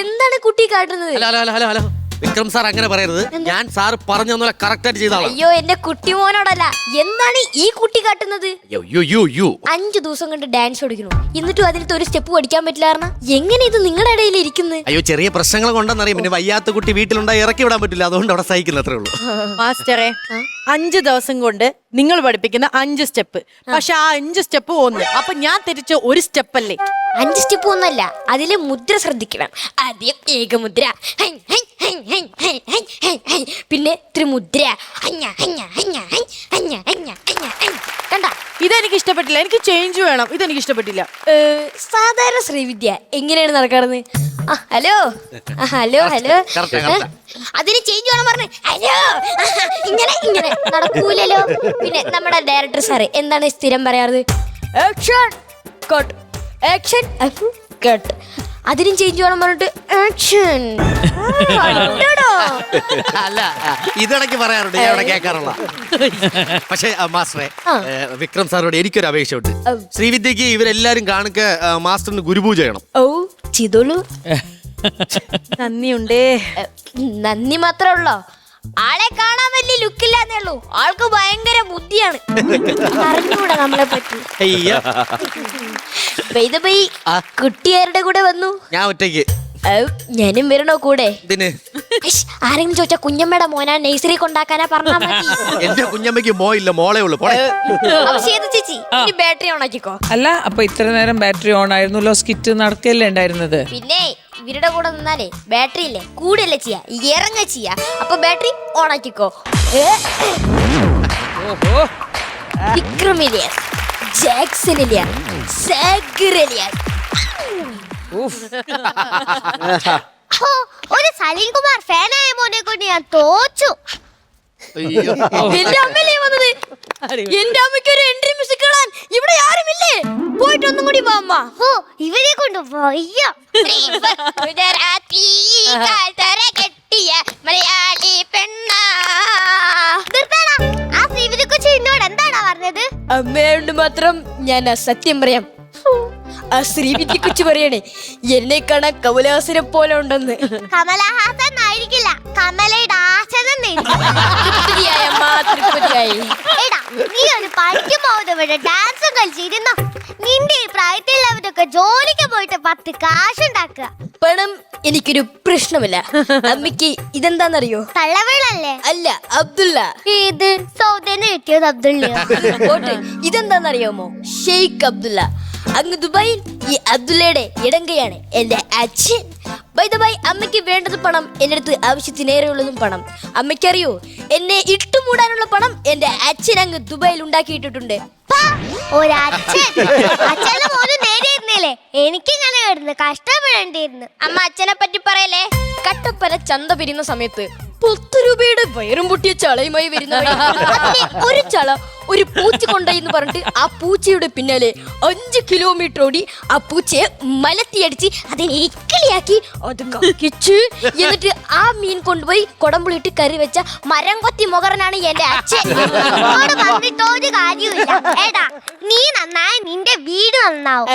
എന്താണ് കുട്ടി കാട്ടുന്നത്? ഹലോ വിക്രം സാർ അങ്ങനെ പറയരുത്. ഞാൻ സാർ പറഞ്ഞ കറക്റ്റ് ആയിട്ട് ചെയ്താളാ. അയ്യോ, എന്റെ കുട്ടി മോനോടല്ല. എന്താണ് ഈ കുട്ടി കാട്ടുന്നത്? 5 ദിവസം കൊണ്ട് ഡാൻസ് പഠിക്കുന്നു, എന്നിട്ടും അതിലത്തെ ഒരു സ്റ്റെപ്പ് പഠിക്കാൻ പറ്റില്ല. എങ്ങനെ ഇത് നിങ്ങളുടെ ഇടയിൽ ഇരിക്കുന്നത്? അയ്യോ, ചെറിയ പ്രശ്നങ്ങൾ കൊണ്ടെന്നറിയാം. പിന്നെ വയ്യാത്ത കുട്ടി വീട്ടിലുണ്ടായി ഇറക്കി വിടാൻ പറ്റില്ല, അതുകൊണ്ട് അവിടെ സഹിക്കുന്ന അത്രേ ഉള്ളൂ. മാസ്റ്ററെ, 5 ദിവസം കൊണ്ട് നിങ്ങൾ പഠിപ്പിക്കുന്ന 5 സ്റ്റെപ്പ്, പക്ഷെ ആ 5 സ്റ്റെപ്പ് 1. അപ്പൊ ഞാൻ തിരിച്ച ഒരു സ്റ്റെപ്പ് അല്ലേ? 5 സ്റ്റെപ്പ് ഒന്നല്ല, അതിലെ മുദ്ര ശ്രദ്ധിക്കണം. ആദ്യം ഏകമുദ്ര, പിന്നെ ത്രിമുദ്ര, കണ്ട ഇതെനിക്ക് ഇഷ്ടപ്പെട്ടില്ല, എനിക്ക് ചേഞ്ച് വേണം. ഇതെനിക്ക് ഇഷ്ടപ്പെട്ടില്ല. സാധാരണ ശ്രീവിദ്യ എങ്ങനെയാണ് നടക്കാറുന്നത്? ഹലോ ഹലോ ഹലോ, അതിന് ചേഞ്ച് വേണം പറഞ്ഞു. ഹലോ ഇങ്ങനെ ഇങ്ങനെ നടക്കൂലല്ലോ. പിന്നെ നമ്മുടെ ഡയറക്ടർ സാറ് എന്താണ് സ്ഥിരം പറയാറ്? Action cut, action cut. അതിനും ചേഞ്ച് വേണം പറഞ്ഞിട്ട് ആക്ഷൻ. അല്ല, ഇതിടയ്ക്ക് പറയാറുണ്ട്, ഞാൻ ഇവിടെ കേൾക്കാറുള്ള. പക്ഷെ മാസ്റ്ററെ, വിക്രം സാറോട് എനിക്കൊരു അപേക്ഷയുണ്ട്. ശ്രീവിദ്യക്ക് ഇവരെല്ലാരും കാണുക മാസ്റ്ററിന് ഗുരുപൂജ ചെയ്യണം. ഓ ചെയ്തോളൂ. നന്ദിയുണ്ടേ. നന്ദി മാത്രമേ ഉള്ളോ? ആളെ കാണാൻ വലിയ ലുക്കില്ലാന്നേ ഉള്ളൂ, ആൾക്ക് ഭയങ്കര ബുദ്ധിയാണ്. അറിഞ്ഞൂടാ നമ്മളെ പറ്റി. കുട്ടിയാരുടെ കൂടെ വന്നു? ഞാൻ ഒറ്റയ്ക്ക്. ഞാനും വരണോ കൂടെ? ഇതിന് ആരെങ്കിലും ചോദിച്ചാ കുഞ്ഞമ്മയുടെ മോനാ നഴ്സറി കൊണ്ടാക്കാനാ പറഞ്ഞാ മതി. എന്റെ കുഞ്ഞമ്മയ്ക്ക് മോയില്ല, മോളേ ഉള്ളു. ചേച്ചി ബാറ്ററി ഓൺ ആക്കിക്കോ. അല്ല, അപ്പൊ ഇത്ര നേരം ബാറ്ററി ഓൺ ആയിരുന്നല്ലോ, സ്കിറ്റ് നടക്കല്ലേ ഉണ്ടായിരുന്നത്? പിന്നെ ഇവരുടെ കൂടെ നിന്നാലേ ബാറ്ററി ഇല്ലേ കൂടെയല്ലേ ചെയ്യാ, ഇറങ്ങ ചെയ്യാ. അപ്പൊ ബാറ്ററി ഓൺ ആക്കിക്കോ. വിക്രമിലിയ, ജാക്സണിലിയ, സാഗറിലിയ. ഒരു സലീം കുമാർ ഫാനായ മോനെ കൊണ്ട് ഞാൻ തോച്ചു. എന്റെ അമ്മയിലേ വന്നത്. എന്റെ അമ്മയ്ക്ക് ഒരു എൻട്രി മ്യൂസിക് കാണാൻ ഇവിടെ ആരുമില്ലേ? പോയിട്ട് ഒന്നും കൂടി വാ അമ്മ. ഓ ഇവരെ കൊണ്ട് വയ്യ. മലയാളി പെണ്ണാ. ആ ശ്രീവിദ്യ കൊച്ചു എന്നോട് എന്താടാ പറഞ്ഞത്? അമ്മയോട് മാത്രം ഞാൻ സത്യം പറയാം. ആ ശ്രീവിദ്യ കൊച്ചു പറയണേ എന്നെ കാണാൻ കമലഹാസനെ പോലെ ഉണ്ടെന്ന്. കമലഹാസൻ ആയിരിക്കില്ല, കമലയുടെ നീ ഒരു പണിക്ക് പോകുന്നവരുടെ ഡാൻസും കളിച്ചിരുന്നോ? നിന്റെ ഈ പ്രായത്തിലുള്ളവരൊക്കെ ജോലിക്ക് പോയിട്ട് 10 കാശുണ്ടാക്കുക. പണം എനിക്കൊരു പ്രശ്നമില്ല. അമ്മയ്ക്ക് ഇതെന്താന്നറിയോ? തള്ളവെള്ളല്ലേ? അല്ല, അബ്ദുള്ള. ഇത് സൗദന് കിട്ടിയത് അബ്ദുള്ള. ഇതെന്താന്നറിയാമോ? ഷെയ്ഖ് അബ്ദുള്ള. അങ്ങ് ദുബായിൽ ഈ അബ്ദുള്ളയുടെ ഇടങ്കയാണ് എന്റെ അച്ഛൻ. ബൈ ദ ബൈ, അമ്മയ്ക്ക് വേണ്ടത് പണം, എന്റെ അടുത്ത് ആവശ്യത്തിനേറെയുള്ളതും പണം. അമ്മയ്ക്കറിയോ, എന്നെ ഇട്ടുമൂടാനുള്ള പണം എന്റെ അച്ഛൻ അങ്ങ് ദുബായിൽ ഉണ്ടാക്കിയിട്ടുണ്ട്. എനിക്കിങ്ങനെ കിടന്ന് കഷ്ടപ്പെടേണ്ടിയിരുന്നു. അമ്മ അച്ഛനെ പറ്റി പറയല്ലേ. കട്ടപ്പന ചന്ത പിരിയുന്ന സമയത്ത് 10 രൂപയുടെ വയറും പൊട്ടിയ ചളയുമായി വരുന്ന ഒരു ചള ഒരു പൂച്ച കൊണ്ടായിന്ന് പറഞ്ഞിട്ട് ആ പൂച്ചയുടെ പിന്നാലെ 5 കിലോമീറ്റർ ഓടി ആ പൂച്ചയെ മലത്തിയടിച്ച് അതിനെ ഇക്കിളിയാക്കി അത് കക്കിച്ച് എന്നിട്ട് ആ മീൻ കൊണ്ടുപോയി കൊടമ്പുളിയിട്ട് കറി വെച്ച മരം കൊത്തി മുകറനാണ് എന്റെ അച്ഛൻ. ഒരു കാര്യമില്ല ഏടാ, നീ നന്നായ നിന്റെ വീട് നന്നാവും,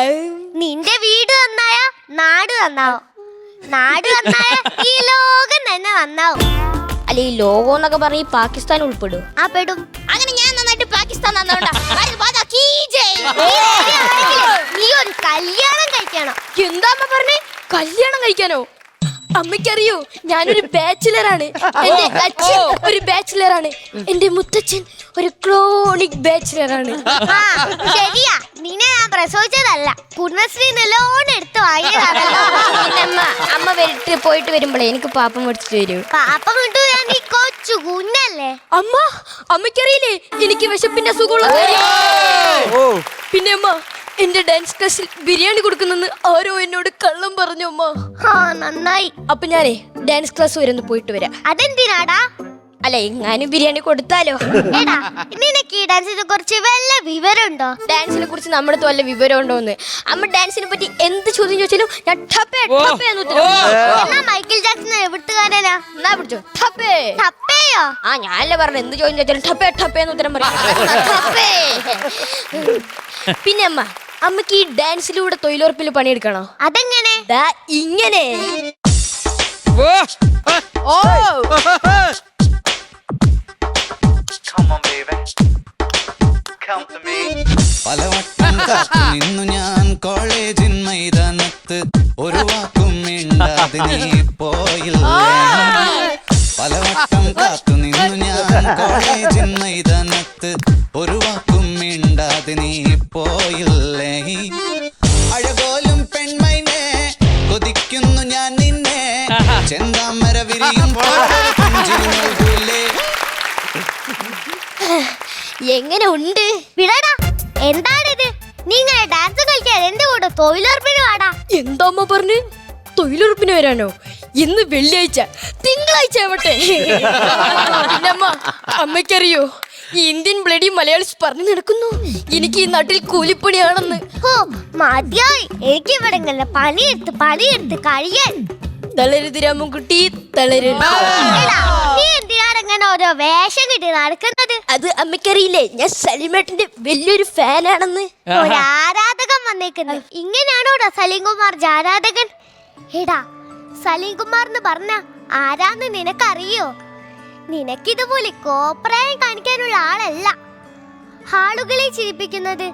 നിന്റെ വീട് നന്നായ നാട് നന്നാവും, നാട് നന്നായ ഈ ലോകം തന്നെ നന്നാവും. അല്ലെ ഈ ലോകം എന്നൊക്കെ പറഞ്ഞ പാകിസ്ഥാൻ ഉൾപ്പെടും? ആ പെടും. അങ്ങനെ ഞാൻ നന്നായിട്ട് പാകിസ്ഥാൻ നീ ഒരു കല്യാണം കഴിക്കണം. എന്താ അമ്മ പറഞ്ഞേ? കല്യാണം കഴിക്കാനോ? അമ്മയ്ക്കറിയോ, ഞാനൊരു ബാച്ചിലറാണ്. എന്റെ അച്ഛൻ ഒരു ബാച്ചിലറാണ്. എന്റെ മുത്തച്ഛൻ ഒരു ക്രോണിക് ബാച്ചിലറാണ്. ശരിയാ, നിന്നെ ഞാൻ പ്രസവിച്ചതല്ല, കുടുംബശ്രീ ലോൺ എടുത്ത് വാങ്ങിയതാണല്ലോ. അമ്മ പോയിട്ട് വരുമ്പോഴേ എനിക്ക് പാപ്പം മേടിച്ചിട്ട് വരൂ. പാപ്പം കിട്ടൂല, നീ കൊച്ചു കുഞ്ഞല്ലേ. അമ്മയ്ക്കറിയില്ലേ എനിക്ക് വിശപ്പിന്റെ സുഖമുള്ള കാര്യം. പിന്നെ അമ്മ, എന്റെ ഡാൻസ് ക്ലാസ്സിൽ ബിരിയാണി കൊടുക്കുന്നെന്ന് ആരോ എന്നോട് കള്ളം പറഞ്ഞു അമ്മ. നന്നായി. അപ്പൊ ഞാനേ ഡാൻസ് ക്ലാസ് വരെ ഒന്ന് പോയിട്ട് വരാം. അതെന്തിനാടാ? അല്ല, എങ്ങാനും ബിരിയാണി കൊടുത്താലോ. നിനക്ക് ഈ ഡാൻസിനെ കുറിച്ച് വല്ല വിവരമുണ്ടോ? ഡാൻസിനെ കുറിച്ച് നമ്മുടെ വല്ല വിവരം ഉണ്ടോന്ന്? അമ്മ ഡാൻസിനെ പറ്റി എന്ത് ചോദ്യം ചോദിച്ചാലും ഞാൻ ടപ്പേ ടപ്പേ എന്ന് ഉത്തരം. മൈക്കിൾ ജാക്സൺ എവിടുത്തുകാരനാ? എന്നാ പിടിച്ചോ, ടപ്പേ. ടപ്പേയോ? ആ, ഞാനല്ലേ പറഞ്ഞു എന്ത് ചോദ്യം ചോദിച്ചാലും ടപ്പേ ടപ്പേ എന്ന് ഉത്തരം പറയാം. പിന്നെ അമ്മ, അമ്മക്ക് ഈ ഡാൻസിലൂടെ തൊഴിലുറപ്പിൽ പണിയെടുക്കണോ? അതെങ്ങനെ? ഇങ്ങനെ. പലവട്ടം കാത്തു നിന്നു ഞാൻ കോളേജിൻ മൈതാനത്ത്, ഒരു വാക്കും മിണ്ടാതെ നീ പോയില്ലേ. പലവട്ടം കാത്തു നിന്നു ഞാൻ കോളേജിൻ മൈതാനത്ത്, ഒരു വാക്കും മിണ്ടാതെ നീ പോയില്ലേ. അഴകോലും പെൺമൈനെ കൊതിക്കുന്നു ഞാൻ നിന്നെ, ചെന്താമര വിരിയും പുഞ്ചിരി നൽകൂലേ. എങ്ങനെ ഉണ്ട് വിടാടാ എന്താണിത് നീ ഇങ്ങനെ ഡാൻസ് കളിക്കാൻ എന്റെ കൂടെ തൊഴിലുറപ്പിന് വാടാ എന്താ അമ്മ പറഞ്ഞു തൊഴിലുറപ്പിന് വരാനോ ഇന്ന് വെള്ളിയാഴ്ച തിങ്കളാഴ്ച ആവട്ടെ അമ്മയ്ക്കറിയോ ഈ ഇന്ത്യൻ ബ്ലഡി മലയാളീസ് പറഞ്ഞു നടക്കുന്നു എനിക്ക് ഈ നാട്ടിൽ കൂലിപ്പണിയാണെന്ന് മതിയായി എനിക്ക് ഇവിടെ ഇങ്ങനെ പണിയെടുത്ത് കഴിയാൻ തളരുത് രാമൻകുട്ടി തളരുത് നീ എന്തിനാണ് ഇങ്ങനെ ഓരോ വേഷം കിട്ടി നടക്കുന്നത് അത് അമ്മയ്ക്കറിയില്ലേ ഞാൻ സലീമേട്ടന്റെ വലിയൊരു ഫാനാണെന്ന് ഒരു ആരാധകൻ വന്നേക്കുന്നത് ഇങ്ങനെയാണോടാ സലീം കുമാർ ആരാധകൻ എടാ സലീം കുമാർ എന്ന് പറഞ്ഞ ആരാന്ന് നിനക്കറിയോ നിനക്കിതുപോലെ കോപ്രായം കാണിക്കാനുള്ള ആളല്ല ആളുകളെ ചിരിപ്പിക്കുന്നത്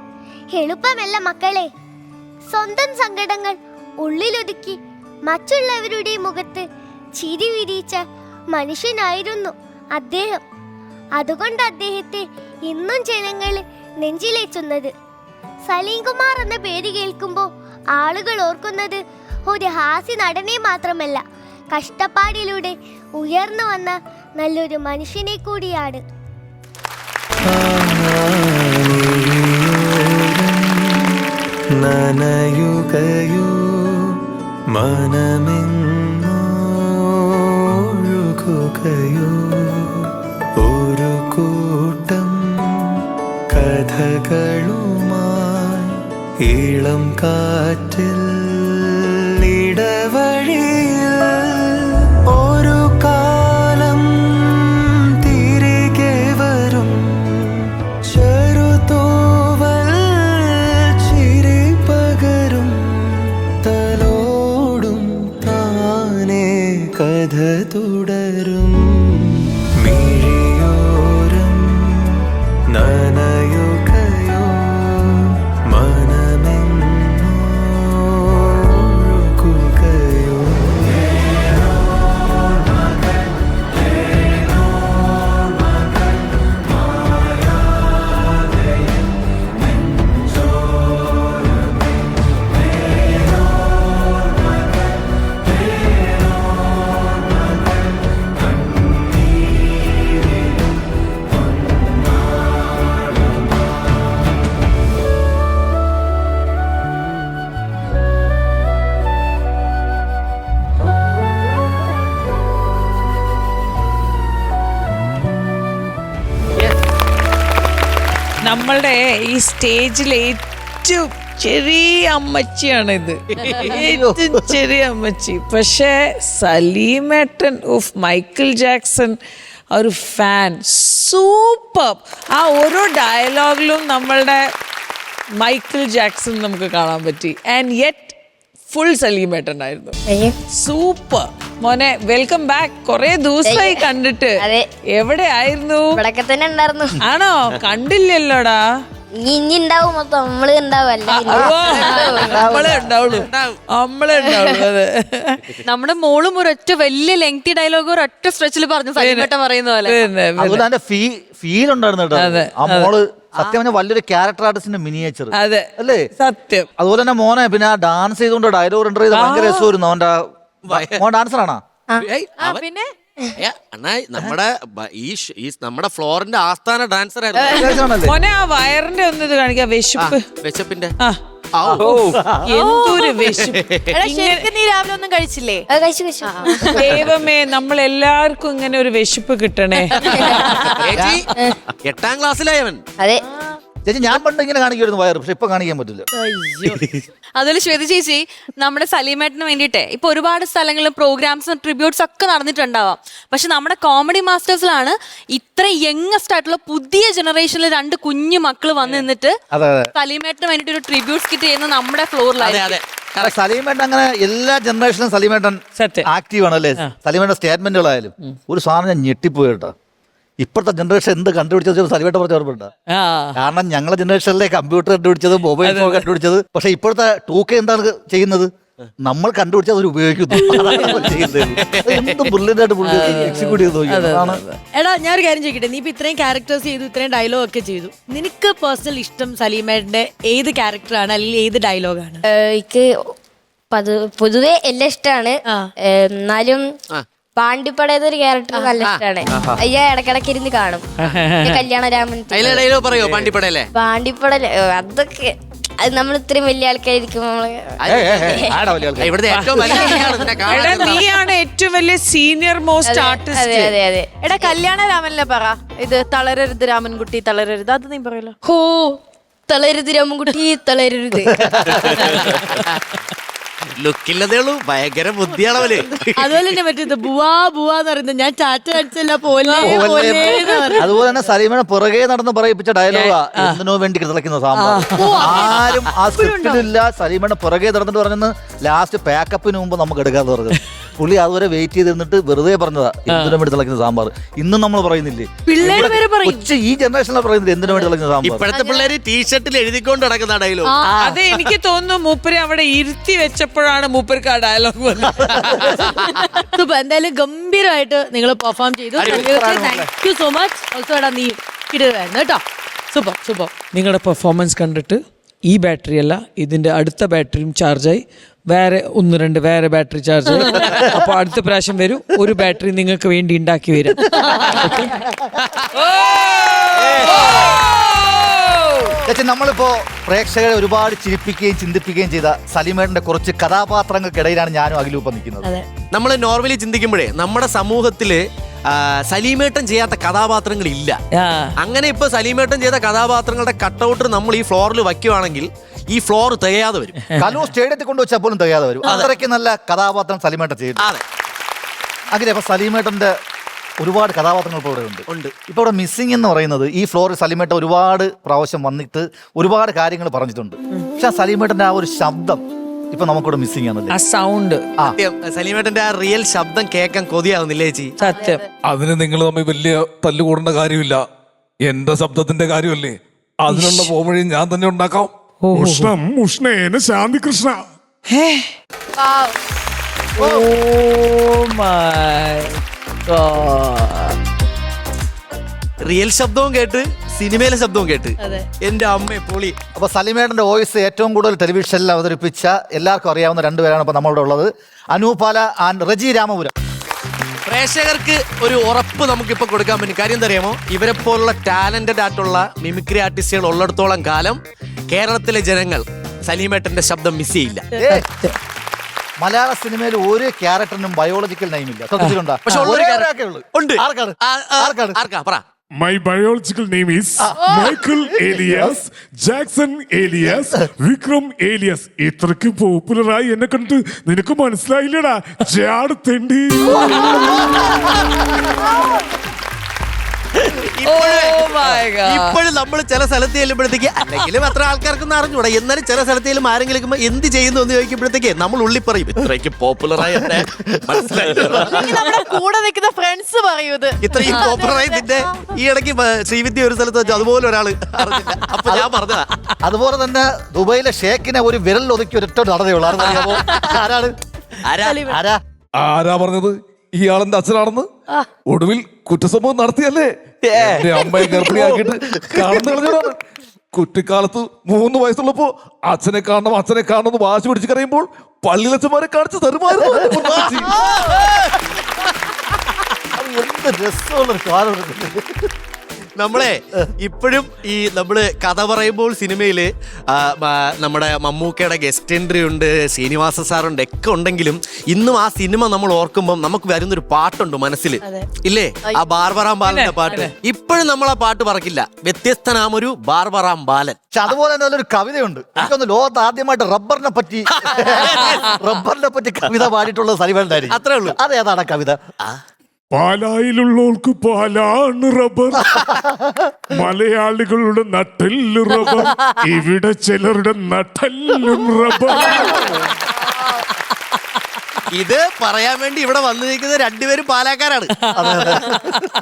എളുപ്പമല്ല മക്കളെ സ്വന്തം സങ്കടങ്ങൾ ഉള്ളിലൊതുക്കി മറ്റുള്ളവരുടെ മുഖത്ത് ചിരി വിരിയിച്ച മനുഷ്യനായിരുന്നു അദ്ദേഹം അതുകൊണ്ട് അദ്ദേഹത്തെ ഇന്നും ജനങ്ങൾ നെഞ്ചിലേറ്റുന്നത് സലീം കുമാർ എന്ന പേര് കേൾക്കുമ്പോൾ ആളുകൾ ഓർക്കുന്നത് ഒരു ഹാസ്യ നടനെ മാത്രമല്ല കഷ്ടപ്പാടിലൂടെ ഉയർന്നു വന്ന നല്ലൊരു മനുഷ്യനെ കൂടിയാണ് നനയുകയോ മനമെങ്ങൊഴുകുകയോ ഒരു കൂട്ടം കഥകളുമായി ഇളം കാറ്റിൽ ഇടവഴിയിൽ ഒരു കാലം തിരികെ വരും ചെറുതൂവൽ ചിരി പകരും തലോടും താനേ കഥ തുടരും മിഴിയോരം നനയുകയോ മനമെങ്ങൊഴുകുകയോ നമ്മളുടെ ഈ സ്റ്റേജിലെ ഏറ്റവും ചെറിയ അമ്മച്ചിയാണിത് ഏറ്റവും ചെറിയ അമ്മച്ചി പക്ഷേ സലീമേട്ടൻ ഓഫ് മൈക്കിൾ ജാക്സൺ ഒരു ഫാൻ സൂപ്പർ ആ ഓരോ ഡയലോഗിലും നമ്മളുടെ മൈക്കിൾ ജാക്സൺ നമുക്ക് കാണാൻ പറ്റി ആൻഡ് യെറ്റ് ഫുൾ സലീമേട്ടൻ ആയിരുന്നു സൂപ്പർ മോനെ വെൽക്കം ബാക്ക് കൊറേ ദിവസമായി കണ്ടിട്ട് എവിടെ ആയിരുന്നു ഇവിടൊക്കെ തന്നെ ഉണ്ടായിരുന്നു ആണോ കണ്ടില്ലല്ലോടാ ഇനി ഉണ്ടാവും മൊത്തം നമ്മള് ഉണ്ടാവല്ലേ നമ്മളെ ഉണ്ടാവുള്ളൂ അതെ നമ്മുടെ മോളും ഒരൊറ്റ വലിയ ലെങ്തി ഡയലോഗ് ഒരൊറ്റ സ്ട്രെച്ചിൽ പറഞ്ഞു സലീമേട്ടൻ പറയുന്ന പോലെ അതുപോലെ അതിന്റെ ഫീൽ ഉണ്ടായിരുന്നു കേട്ടോ ആ മോള് സത്യം പറഞ്ഞാൽ വലിയൊരു ക്യാരക്ടർ ആർട്ടിസ്റ്റിന്റെ മിനിയേച്ചർ അല്ലേ സത്യം അതുപോലെ തന്നെ മോനെ പിന്നെ ആ ഡാൻസ് ചെയ്തുകൊണ്ട് ഡയലോഗ് എൻ്റർ ചെയ്ത് ഭയങ്കര രസമായിരുന്നു അവന്റെ മോൻ ഡാൻസറാണോ പിന്നെ നമ്മുടെ നമ്മുടെ ഫ്ലോറിന്റെ ആസ്ഥാന ഡാൻസർ ആയിരുന്നു മോനെ ആ വയറിന്റെ ഒന്ന് ഇത് കാണിക്കാം വിശപ്പിന്റെ എന്തൊരു വിശപ്പ് നീ രാവിലെ ഒന്നും കഴിച്ചില്ലേ ദൈവമേ നമ്മൾ എല്ലാവർക്കും ഇങ്ങനെ ഒരു വിശപ്പ് കിട്ടണേ 8ാം ക്ലാസ്സിലായവൻ അതെ ചേച്ചി ഞാൻ പണ്ട് ഇങ്ങനെ കാണിക്കുമായിരുന്നു വയറ് പക്ഷെ ഇപ്പൊ കാണിക്കാൻ പറ്റില്ല അതുപോലെ ശ്വേത ചേച്ചി നമ്മുടെ സലീമേട്ടന് വേണ്ടിയിട്ടേ ഇപ്പൊ ഒരുപാട് സ്ഥലങ്ങളിലും പ്രോഗ്രാംസും ട്രിബ്യൂട്ട്സ് ഒക്കെ നടന്നിട്ടുണ്ടാവാം പക്ഷെ നമ്മുടെ കോമഡി മാസ്റ്റേഴ്സിലാണ് ഇത്ര യങ്ങസ്റ്റ് ആയിട്ടുള്ള പുതിയ ജനറേഷനിൽ 2 കുഞ്ഞു മക്കള് വന്ന് നിന്നിട്ട് സലീമേട്ടന് വേണ്ടിട്ട് ഒരു ട്രിബ്യൂട്ട്സ് കിറ്റ് ചെയ്യുന്ന നമ്മുടെ ഫ്ലോറിലാണ് സലീമേട്ടൻ അങ്ങനെ എല്ലാ ജനറേഷനും സലീമേട്ടൻ ആക്റ്റീവ് ആണ് അല്ലേ സലീമേട്ടൻ സ്റ്റേറ്റ്മെന്റുകളായാലും ഒരു സാധനം ഞാൻ ഞെട്ടിപ്പോയി കേട്ടോ ഇപ്പോഴത്തെ ജനറേഷൻ എന്ത് കണ്ടുപിടിച്ചത് സലീമേട്ടൻ പറഞ്ഞ ഓർമ്മയുണ്ട് കാരണം ഞങ്ങളുടെ ജനറേഷനിലെ കമ്പ്യൂട്ടർ കണ്ടുപിടിച്ചത് മൊബൈൽ ഫോൺ കണ്ടുപിടിച്ചത് പക്ഷെ ഇപ്പോഴത്തെ 2K എന്താണ് ചെയ്യുന്നത് നമ്മൾ കണ്ടുപിടിച്ചത് അവർ ഉപയോഗിക്കുന്നു എടാ ഞാനൊരു കാര്യം ചോദിക്കട്ടെ നീ ഇപ്പൊ ഇത്രയും ക്യാരക്ടേഴ്സ് ചെയ്തു ഇത്രയും ഡയലോഗ് ഒക്കെ ചെയ്തു നിനക്ക് പേഴ്സണൽ ഇഷ്ടം സലീമേട്ടന്റെ ഏത് ക്യാരക്ടറാണ് അല്ലെങ്കിൽ ഏത് ഡയലോഗാണ് എനിക്ക് പൊതുവെ എല്ലാം ഇഷ്ടമാണ് എന്നാലും പാണ്ടിപ്പടയത്തെ ഒരു ക്യാരക്ടർ നല്ല ഇഷ്ടമാണ്. അയ്യ ഇടക്കിടക്ക് ഇരുന്ന് കാണും. കല്യാണരാമൻ അതിലിടയിലോ പറയോ പാണ്ടിപ്പടയല്ലേ? പാണ്ടിപ്പടയില് അതൊക്കെ അത് നമ്മൾ ഇത്രയും വലിയ ആൾക്കാരിക്കും ഇവിടുത്തെ ഏറ്റവും വലിയ നീയാണ് ഏറ്റവും വലിയ സീനിയർ മോസ്റ്റ് ആർട്ടിസ്റ്റ്. അതെ അതെ അതെ. എടാ കല്യാണരാമനിലെ പറ, ഇത് തളരരുത് രാമൻകുട്ടി തളരരുത്, അത് നീ പറയല്ലോ. ഹോ തളരരുത് രാമൻകുട്ടി തളരരുത്. ലുക്കില്ലതേ ഉള്ളൂ, ഭയങ്കര ബുദ്ധിയാണവര്. അതുപോലെ തന്നെ മറ്റേ ബുവാ ബുവാന്ന് പറയുന്നത് ഞാൻ ചാറ്റ അടിച്ചല്ല പോലെ. അതുപോലെ തന്നെ സലീമയുടെ പുറകെ നടന്ന് പറയിപ്പിച്ച ഡയലോഗാ എന്തിനോ വേണ്ടി തിളയ്ക്കുന്ന സാമ്പാർ. ആരും ആ സ്ക്രിപ്റ്റിലില്ല. സലീമയുടെ പുറകെ നടന്നിട്ട് പറഞ്ഞെന്ന് ലാസ്റ്റ് പാക്കപ്പിന് മുമ്പ് നമുക്ക് എടുക്കാന്ന് പറഞ്ഞത്. പുള്ളി അതുവരെ വെയിറ്റ് ചെയ്ത് നിന്നിട്ട് വെറുതെ പറഞ്ഞതാ എന്തിനു വേണ്ടി തിളയ്ക്കുന്ന സാമ്പാർ. ഇന്നും നമ്മൾ പറയുന്നില്ലേ, കൊച്ചു ഈ ജനറേഷനിൽ പറയുന്നില്ല എന്തിനു വേണ്ടി തിളയ്ക്കുന്ന സാമ്പാർ. ഇപ്പോഴത്തെ പിള്ളേര് ടീഷർട്ടിൽ എഴുതിക്കൊണ്ട് നടക്കുന്ന ഡയലോഗ്. അത് എനിക്ക് തോന്നുന്നു മൂപ്പര് അവിടെ ഇരുത്തി വെച്ചപ്പോഴാണ് മൂപ്പർക്ക് ആ ഡയലോഗ് വന്നത്. എന്തായാലും ഗംഭീരമായിട്ട് നിങ്ങൾ പെർഫോം ചെയ്തു. Thank you so much. Also എടാ നീ ഇടുവായിരുന്നു കേട്ടോ. Super super. നിങ്ങളുടെ പെർഫോമൻസ് കണ്ടിട്ട് ഈ ബാറ്ററി അല്ല, ഇതിന്റെ അടുത്ത ബാറ്ററിയും ചാർജായി, വേറെ 1-2 വേറെ ബാറ്ററി ചാർജ് ആയി. അപ്പൊ അടുത്ത പ്രാവശ്യം വരും, ഒരു ബാറ്ററി നിങ്ങൾക്ക് വേണ്ടി ഉണ്ടാക്കി വരും. നമ്മളിപ്പോ പ്രേക്ഷകരെ ഒരുപാട് ചിരിപ്പിക്കുകയും ചിന്തിപ്പിക്കുകയും ചെയ്ത സലീമേട്ടന്റെ കുറച്ച് കഥാപാത്രങ്ങൾക്കിടയിലാണ് ഞാനും അഖിലും നിൽക്കുന്നത്. നമ്മൾ നോർമലി ചിന്തിക്കുമ്പോഴേ നമ്മുടെ സമൂഹത്തില് സലീമേട്ടൻ ചെയ്യാത്ത കഥാപാത്രങ്ങൾ ഇല്ല. അങ്ങനെ ഇപ്പൊ സലീമേട്ടൻ ചെയ്ത കഥാപാത്രങ്ങളുടെ കട്ടൗട്ട് നമ്മൾ ഈ ഫ്ലോറിൽ വയ്ക്കുവാണെങ്കിൽ ഈ ഫ്ലോർ തികയാതെ വരും. കലൂർ സ്റ്റേഡിയത്തിൽ കൊണ്ടുവച്ചാൽ പോലും തികയാതെ വരും. അത്രയ്ക്ക് നല്ല കഥാപാത്രം സലീമേട്ടൻ ചെയ്തു. അങ്ങനെ അപ്പൊ സലീമേട്ടന്റെ ഒരുപാട് കഥാപാത്രങ്ങൾ ഇപ്പോൾ ഇവിടെ ഉണ്ട്. ഇപ്പോൾ ഇവിടെ മിസ്സിംഗ് എന്ന് പറയുന്നത് ഈ ഫ്ലോറിൽ സലീമേട്ടൻ ഒരുപാട് പ്രാവശ്യം വന്നിട്ട് ഒരുപാട് കാര്യങ്ങൾ പറഞ്ഞിട്ടുണ്ട്. പക്ഷെ ആ സലീമേട്ടന്റെ ആ ഒരു ശബ്ദം ഇപ്പൊ നമുക്കിവിടെ മിസ്സിംഗ് ആണ്. ആ സൗണ്ട് സലീമേട്ടന്റെ ആ റിയൽ ശബ്ദം കേൾക്കാൻ കൊതിയാവുന്നില്ലേ ചേച്ചി? സത്യം. അതിന് നിങ്ങൾ തമ്മിൽ വലിയ തല്ലുകൂടേണ്ട കാര്യമില്ല. എന്റെ ശബ്ദത്തിന്റെ കാര്യമല്ലേ, അതിനുള്ള പോവഴി ഞാൻ തന്നെ ഉണ്ടാക്കാം. ഉഷ്ണം ഉഷ്ണേന ശാന്തി കൃഷ്ണ. റിയൽ ശബ്ദവും കേട്ട് സിനിമയിലെ ശബ്ദവും കേട്ട് എന്റെ അമ്മ പൊളി. അപ്പൊ സലീമേട്ടന്റെ വോയിസ് ഏറ്റവും കൂടുതൽ ടെലിവിഷനിൽ അവതരിപ്പിച്ച എല്ലാവർക്കും അറിയാവുന്ന രണ്ടുപേരാണ് ഇപ്പൊ നമ്മളുടെ ഉള്ളത്, അനൂപാല ആൻഡ് റജി രാമപുരം. പ്രേക്ഷകർക്ക് ഒരു ഉറപ്പ് നമുക്കിപ്പോൾ കൊടുക്കാൻ പറ്റും. കാര്യം എന്താ അറിയാമോ, ഇവരെ പോലുള്ള ടാലന്റഡ് ആയിട്ടുള്ള മിമിക്രി ആർട്ടിസ്റ്റുകൾ ഉള്ളിടത്തോളം കാലം കേരളത്തിലെ ജനങ്ങൾ സലീമേട്ടന്റെ ശബ്ദം മിസ് ചെയ്യില്ല. മലയാള സിനിമയിൽ ഒരു ക്യാരക്ടറിനും ബയോളജിക്കൽ നെയിം ഇല്ല. My biological name is Michael alias Jackson alias Vikram alias. ഇത്രക്ക് പോപ്പുലറായി എന്നെ കണ്ടിട്ട് നിനക്ക് മനസ്സിലായില്ലടാ ജാടത്തേണ്ടി. ഇപ്പോഴും നമ്മൾ ചില സ്ഥലത്ത് ചെല്ലുമ്പോഴത്തേക്ക് അല്ലെങ്കിലും അത്ര ആൾക്കാർക്കൊന്നും അറിഞ്ഞൂടാ, എന്നാലും ചില സ്ഥലത്തേലും ആരെങ്കിലും എന്ത് ചെയ്യുന്നു എന്ന് ചോദിക്കുമ്പോഴത്തേക്ക് നമ്മൾ ഉള്ളി പറയും ഇത്രയ്ക്ക് പോപ്പുലറായി കൂടെ നിൽക്കുന്ന ഫ്രണ്ട്സ് പറയൂത് ഇത്രയും പോപ്പുലറായി. പിന്നെ ഈ ഇടയ്ക്ക് ശ്രീവിദ്യ ഒരു സ്ഥലത്ത് വെച്ചു അതുപോലെ ഒരാള് അറിഞ്ഞില്ല. അപ്പൊ ഞാൻ പറഞ്ഞതാ. അതുപോലെ തന്നെ ദുബൈയിലെ ഷേക്കിനെ ഒരു വിരൽ ഒതുക്കി ഒരൊറ്റ നടന്നേയുള്ളൂ. ആരാ പറഞ്ഞത് ഇയാളെന്റെ അച്ഛനാണെന്ന്? ഒടുവിൽ കുറ്റസംഭവം നടത്തിയല്ലേ എന്റെ അമ്മയെ ഗർഭിണിയാക്കിയിട്ട് കാണുന്ന കളഞ്ഞതാണ്. കുട്ടിക്കാലത്ത് 3 വയസ്സുള്ളപ്പോ അച്ഛനെ കാണണം വാശി പിടിച്ച് കറിയുമ്പോൾ പള്ളിയിലച്ഛന്മാരെ കാണിച്ച് തരുമായിരുന്നു. നമ്മളെ ഇപ്പോഴും ഈ നമ്മള് കഥ പറയുമ്പോൾ സിനിമയില് നമ്മുടെ മമ്മൂക്കയുടെ ഗസ്റ്റ് എൻട്രി ഉണ്ട്, ശ്രീനിവാസ സാറുണ്ട്, ഒക്കെ ഉണ്ടെങ്കിലും ഇന്നും ആ സിനിമ നമ്മൾ ഓർക്കുമ്പോൾ നമുക്ക് വരുന്നൊരു പാട്ടുണ്ട് മനസ്സിൽ, ഇല്ലേ? ആ ബാർബറാം ബാലന്റെ പാട്ട് ഇപ്പോഴും നമ്മൾ ആ പാട്ട് പറക്കില്ല. വ്യത്യസ്തനാമൊരു ബാർബറാം ബാലൻ. പക്ഷെ അതുപോലെ തന്നെ ഒരു കവിതയുണ്ട്. എനിക്കൊന്ന് ലോകത്ത് ആദ്യമായിട്ട് റബ്ബറിനെ പറ്റി കവിത പാടിയിട്ടുള്ളത് സലീമേട്ടനായിരിക്കും. അത്രേ ഉള്ളൂ. അതേതാണ് കവിത? പാലായിലുള്ളവർക്ക് പാലാണ് റബ്ബർ, മലയാളികളുടെ നട്ടെല്ല് റബ്ബർ, ഇവിടെ ചിലരുടെ നട്ടെല്ലും റബ്ബർ. ഇത് പറയാൻ വേണ്ടി ഇവിടെ വന്നിരിക്കുന്നത് രണ്ടുപേരും പാലക്കാരാണ്.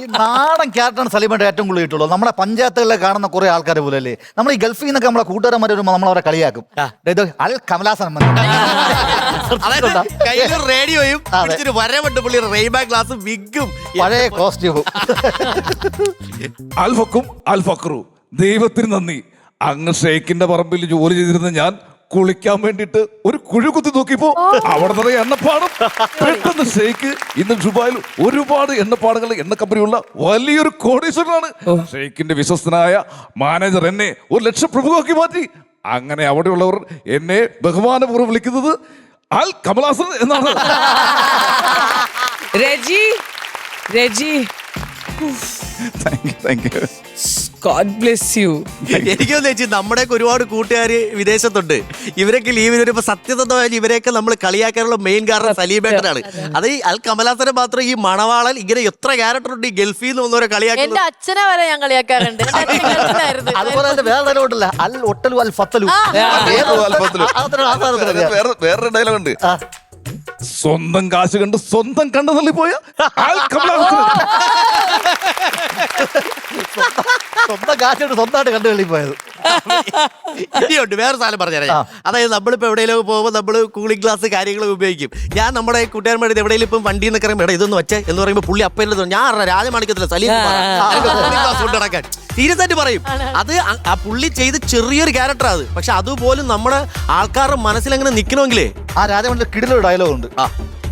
ഈ നാടൻ ക്യാരക്ടറാണ് സലീമേട്ടൻ ഏറ്റവും കൂടുതൽ കിട്ടുള്ളൂ. നമ്മുടെ പഞ്ചായത്തുകളിൽ കാണുന്ന കുറെ ആൾക്കാർ പോലെ അല്ലേ, നമ്മൾ ഈ ഗൾഫിൽ നിന്നൊക്കെ നമ്മളെ കൂട്ടുകാരന്മാർ വരുമ്പോൾ നമ്മളവരെ കളിയാക്കും. അൽ കമലാസനം റേഡിയോയും വരവുണ്ട് പുള്ളി, റെയ്ബാൻ ഗ്ലാസും വിഗും പഴയ കോസ്റ്റ്യൂമും. അൽഫക്കും അൽഫക്രു ദൈവത്തിന് നന്ദി. അങ്ങ് ഷെയ്ഖിന്റെ പറമ്പിൽ ജോലി ചെയ്തിരുന്ന ഞാൻ കുളിക്കാൻ വേണ്ടിട്ട് ഒരു കുഴി കുത്തി നോക്കിയപ്പോ അവിടെ നിറയെ എണ്ണപ്പാടും. പെട്ടെന്ന് ഷെയ്ഖ് ഇന്ന് ദുബായിൽ ഒരുപാട് എണ്ണപ്പാടുകൾ എണ്ണ കമ്പനിയുള്ള വലിയൊരു കോടീശ്വരനാണ്. ഷെയ്ഖിന്റെ വിശ്വസ്തനായ മാനേജർ എന്നെ 1,00,000 പ്രഭുവാക്കി മാറ്റി. അങ്ങനെ അവിടെയുള്ളവർ എന്നെ ബഹുമാനപൂർവ്വം വിളിക്കുന്നത് അൽ കമലാസൻ എന്നാണ്. Reji thank you. God bless you. എനിക്ക് ചേച്ചി നമ്മുടെയൊക്കെ ഒരുപാട് കൂട്ടുകാര് വിദേശത്തുണ്ട്. ഇവരൊക്കെ ലീവിന് വരുമ്പോ സത്യസന്ധമായി ഇവരെയൊക്കെ നമ്മൾ കളിയാക്കാനുള്ള മെയിൻ കാരണം സലീമേട്ടനാണ്. അത് ഈ അൽ കമലാസനെ മാത്രം ഈ മണവാളൻ ഇങ്ങനെ എത്ര ക്യാരക്ടർ ഉണ്ട് ഈ ഗൾഫിൽ നിന്ന് വന്നവരെ കളിയാക്കി. എന്റെ അച്ഛനെ വരെ ഞാൻ കളിയാക്കാറുണ്ട്. അതുപോലെ തന്നെ വേറെ ഡയലോഗ് ഉണ്ടല്ലോ, അൽ ഒട്ടലു അൽ ഫത്തലു. വേറൊരു ഡയലോഗ് ഉണ്ട്, സ്വന്തം കാശ് കണ്ട് സ്വന്തം കണ്ടു തള്ളിപ്പോയ അൽ കമലാസൻ. സ്വന്തം കാശുണ്ട് സ്വന്തമായിട്ട് കണ്ടു കളിപ്പോയത്. ഇനിയുണ്ട് വേറെ സാധനം പറഞ്ഞുതരാം. അതായത് നമ്മളിപ്പോ എവിടെയെങ്കിലും പോകുമ്പോൾ നമ്മൾ കൂളിംഗ് ഗ്ലാസ് കാര്യങ്ങളൊക്കെ ഉപയോഗിക്കും. ഞാൻ നമ്മുടെ കൂട്ടുകാരന്മാർ എവിടെയെങ്കിലും ഇപ്പം വണ്ടി എന്നൊക്കെ പറയുമ്പോൾ ഇതൊന്നും വെച്ചേ എന്ന് പറയുമ്പോൾ പുള്ളി അപ്പൻ്റെ ഞാൻ രാജമാണിക്കത്തില്ല സലീം ഗ്ലാസ് കൊണ്ട് നടക്കാൻ സീരിയസ് ആയിട്ട് പറയും. അത് ആ പുള്ളി ചെയ്ത് ചെറിയൊരു ക്യാരക്ടർ അത്. പക്ഷെ അതുപോലും നമ്മുടെ ആൾക്കാരുടെ മനസ്സിലെങ്ങനെ നിൽക്കണമെങ്കിലേ ആ രാജമണ്ഡലത്തിൽ കിടിലൊരു ഡയലോഗ് ഉണ്ട്.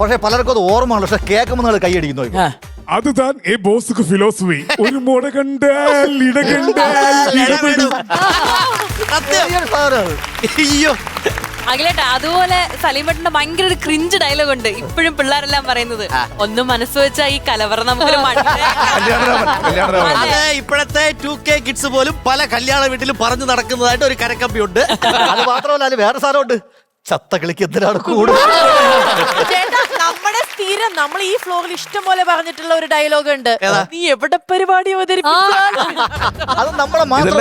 പക്ഷെ പലർക്കും അത് ഓർമ്മയാണ്. പക്ഷെ കേൾക്കുമ്പോൾ കൈയടിക്കുന്നു. അതുതാൻ ഈ ബോസുക്ക് ഫിലോസഫി. ഒരു മുട കണ്ടാൽ ഇട കണ്ടാൽ ഇടപെടും. അയ്യോ അഖിലേട്ടാ, അതുപോലെ സലീമേട്ടന്റെ ഭയങ്കര ഒരു ക്രിഞ്ച് ഡയലോഗ് ഉണ്ട് ഇപ്പോഴും പിള്ളേരെല്ലാം പറയുന്നത്. ഒന്നും മനസ്സ് വെച്ചാ ഈ കലവറ നമുക്ക് ഇപ്പോഴത്തെ 2K കിഡ്സ് പോലും പല കല്യാണ വീട്ടിലും പറഞ്ഞു നടക്കുന്നതായിട്ട് ഒരു കരക്കമ്പി ഉണ്ട്. അത് മാത്രമല്ല അതിൽ വേറെ സാധനമുണ്ട്, ചത്ത കളിക്ക് എന്തിനാണ് കൂടുതൽ. നമ്മുടെ സ്ഥിരം നമ്മൾ ഈ ഫ്ലോറിൽ ഇഷ്ടം പോലെ പറഞ്ഞിട്ടുള്ള ഒരു ഡയലോഗ് ഉണ്ട്, നീ എവിടെ പരിപാടി അവതരിപ്പിച്ചാലും. അത് നമ്മളെ മാത്രം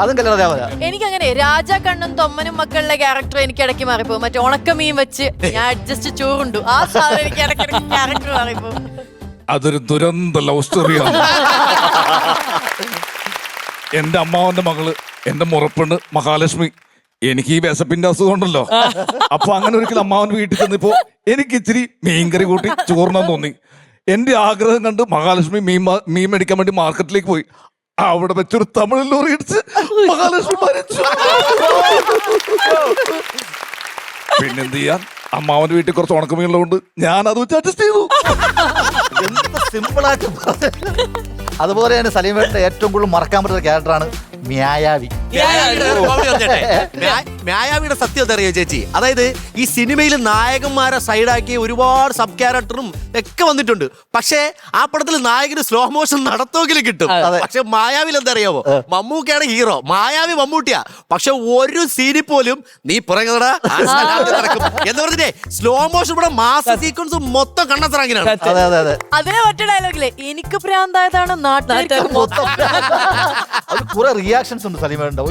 അതും കല്യാണ. എനിക്കങ്ങനെ രാജാ കണ്ണും തൊമ്മനും മക്കളുടെ ക്യാരക്ടർ എനിക്ക് ഇടയ്ക്ക് മാറിപ്പോ. മറ്റേ ഉണക്കമീൻ വെച്ച് ഞാൻ അഡ്ജസ്റ്റ് ചോറുണ്ടു ആ സാധനം എനിക്ക് ഇടയ്ക്കിടയ്ക്ക് ക്യാരക്ടർ മാറിപ്പോ. അതൊരു ദുരന്ത ലവ് സ്റ്റോറിയാണ്. എന്റെ അമ്മാവന്റെ മകള് എന്റെ മുറപ്പെണ്ണ് മഹാലക്ഷ്മി. എനിക്ക് ഈ വിശപ്പിന്റെ അസുഖം ഉണ്ടല്ലോ. അപ്പൊ അങ്ങനെ ഒരിക്കലും അമ്മാവൻ വീട്ടിൽ ചെന്നപ്പോ എനിക്ക് ഇച്ചിരി മീൻകറി കൂട്ടി ചോറിനാൻ തോന്നി. എന്റെ ആഗ്രഹം കണ്ട് മഹാലക്ഷ്മി മീൻ മേടിക്കാൻ വേണ്ടി മാർക്കറ്റിലേക്ക് പോയി. അവിടെ വെച്ചൊരു തമിഴ് ലോറി ഇടിച്ച് മഹാലക്ഷ്മി മരിച്ചു. പിന്നെന്ത് ചെയ്യാൻ, അമ്മാവന്റെ വീട്ടിൽ കുറച്ച് ഉണക്കമീനുള്ളതുകൊണ്ട് ഞാൻ അത് വെച്ച് അഡ്ജസ്റ്റ് ചെയ്തു. സിമ്പിളായിട്ട്. അതുപോലെയാണ് സലീമേട്ടന്റെ ഏറ്റവും കൂടുതൽ മറക്കാൻ പറ്റുന്ന ക്യാരക്ടറാണ് മ്യായാവി. മ്യായാവിയുടെ സത്യം അറിയോ ചേച്ചി? അതായത് ഈ സിനിമയിൽ നായകന്മാരെ സൈഡാക്കിയ ഒരുപാട് സബ് ക്യാരക്ടറും ഒക്കെ വന്നിട്ടുണ്ട്. പക്ഷേ ആ പടത്തിൽ നായകന് സ്ലോ മോഷൻ നടത്തുമെങ്കിലും കിട്ടും. പക്ഷെ മായാവിൽ എന്താ അറിയാമോ, മമ്മൂക്കയാണ് ഹീറോ, മായാവി മമ്മൂട്ടിയാ. പക്ഷെ ഒരു സീനിൽ പോലും നീ പുറകെ എന്ന് പറഞ്ഞിട്ടേ സ്ലോ മോഷൻ ഇവിടെ മാസ് സീക്വൻസ് മൊത്തം കണ്ണസറാങ്ങിനാണ്. അതിനെ ഒറ്റ ഡയലോഗില്ലേ, എനിക്ക് പ്രാന്തായതാണ് നാട്ടുകാർക്ക് മൊത്തം. കുറെ റിയാക്ഷൻസ് ഉണ്ട് സലീമേട്ടന്റെ.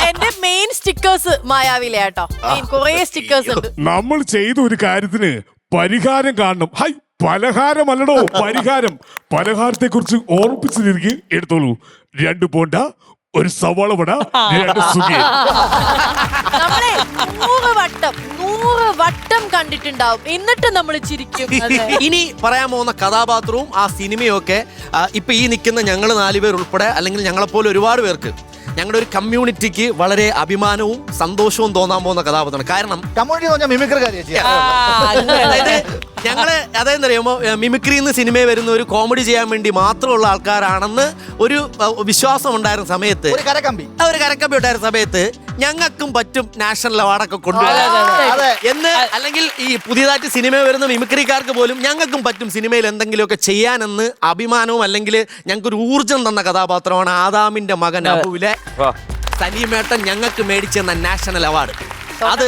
എന്റെ മെയിൻ സ്റ്റിക്കേഴ്സ് മായാവിലെ കേട്ടോ. കുറെ സ്റ്റിക്കേഴ്സ് ഉണ്ട്. നമ്മൾ ചെയ്ത ഒരു കാര്യത്തിന് പരിഹാരം കാണണം. ഹൈ, പലഹാരമല്ലടോ പരിഹാരം. പലഹാരത്തെ കുറിച്ച് ഓർമ്മിപ്പിച്ചിരിക്കും. എടുത്തോളൂ, 2 ബോണ്ട, ഒരു സവാള വട, 2 സുഖിയൻ. നമ്മളെ 100 വട്ടം കണ്ടിട്ടുണ്ടാവും, എന്നിട്ട് നമ്മൾ ചിരിക്കും. ഇനി പറയാൻ പോകുന്ന കഥാപാത്രവും ആ സിനിമയും ഒക്കെ ഇപ്പൊ ഈ നിൽക്കുന്ന ഞങ്ങൾ 4 പേർ ഉൾപ്പെടെ അല്ലെങ്കിൽ ഞങ്ങളെപ്പോലെ ഒരുപാട് പേർക്ക് ഞങ്ങളുടെ ഒരു കമ്മ്യൂണിറ്റിക്ക് വളരെ അഭിമാനവും സന്തോഷവും തോന്നാൻ പോകുന്ന കഥാപാത്രമാണ്. കാരണം അതായത് അറിയാമോ, മിമിക്രി എന്ന് സിനിമയിൽ വരുന്ന ഒരു കോമഡി ചെയ്യാൻ വേണ്ടി മാത്രമുള്ള ആൾക്കാരാണെന്ന് ഒരു വിശ്വാസം ഉണ്ടായിരുന്ന സമയത്ത്, ഒരു കരക്കമ്പി ഉണ്ടായിരുന്ന സമയത്ത് ഞങ്ങൾക്കും പറ്റും നാഷണൽ അവാർഡൊക്കെ കൊണ്ടുവരാൻ എന്ന്, അല്ലെങ്കിൽ ഈ പുതിയതായിട്ട് സിനിമയിൽ വരുന്ന മിമിക്രിക്കാർക്ക് പോലും ഞങ്ങൾക്കും പറ്റും സിനിമയിൽ എന്തെങ്കിലുമൊക്കെ ചെയ്യാനെന്ന് അഭിമാനവും അല്ലെങ്കിൽ ഞങ്ങൾക്കൊരു ഊർജം തന്ന കഥാപാത്രമാണ് ആദാമിന്റെ മകൻ അബുവിലെ സലീമേട്ടൻ ഞങ്ങൾക്ക് മേടിച്ചെന്ന നാഷണൽ അവാർഡ്. അത്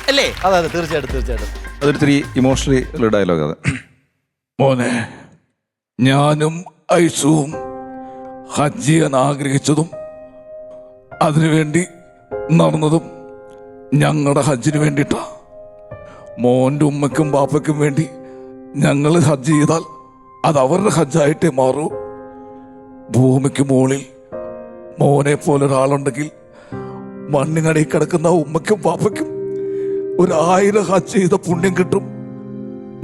അല്ലേ? അതെ, തീർച്ചയായിട്ടും. അതൊരു ഇമോഷണലി ഡയലോഗ്. അത് മോനെ, ഞാനും ഐസുവും ഹജ്ജ് ചെയ്യാൻ ആഗ്രഹിച്ചതും അതിനുവേണ്ടി നടന്നതും ഞങ്ങളുടെ ഹജ്ജിന് വേണ്ടിയിട്ടാ. മോൻ്റെ ഉമ്മയ്ക്കും ബാപ്പയ്ക്കും വേണ്ടി ഞങ്ങൾ ഹജ്ജ് ചെയ്താൽ അത് അവരുടെ ഹജ്ജായിട്ടേ മാറൂ. ഭൂമിക്ക് മുകളിൽ മോനെ പോലെ ഒരാളുണ്ടെങ്കിൽ മണ്ണിനടിയിൽ കിടക്കുന്ന ഉമ്മയ്ക്കും പാപ്പയ്ക്കും 1000 ഹജ്ജ് ചെയ്ത പുണ്യം കിട്ടും.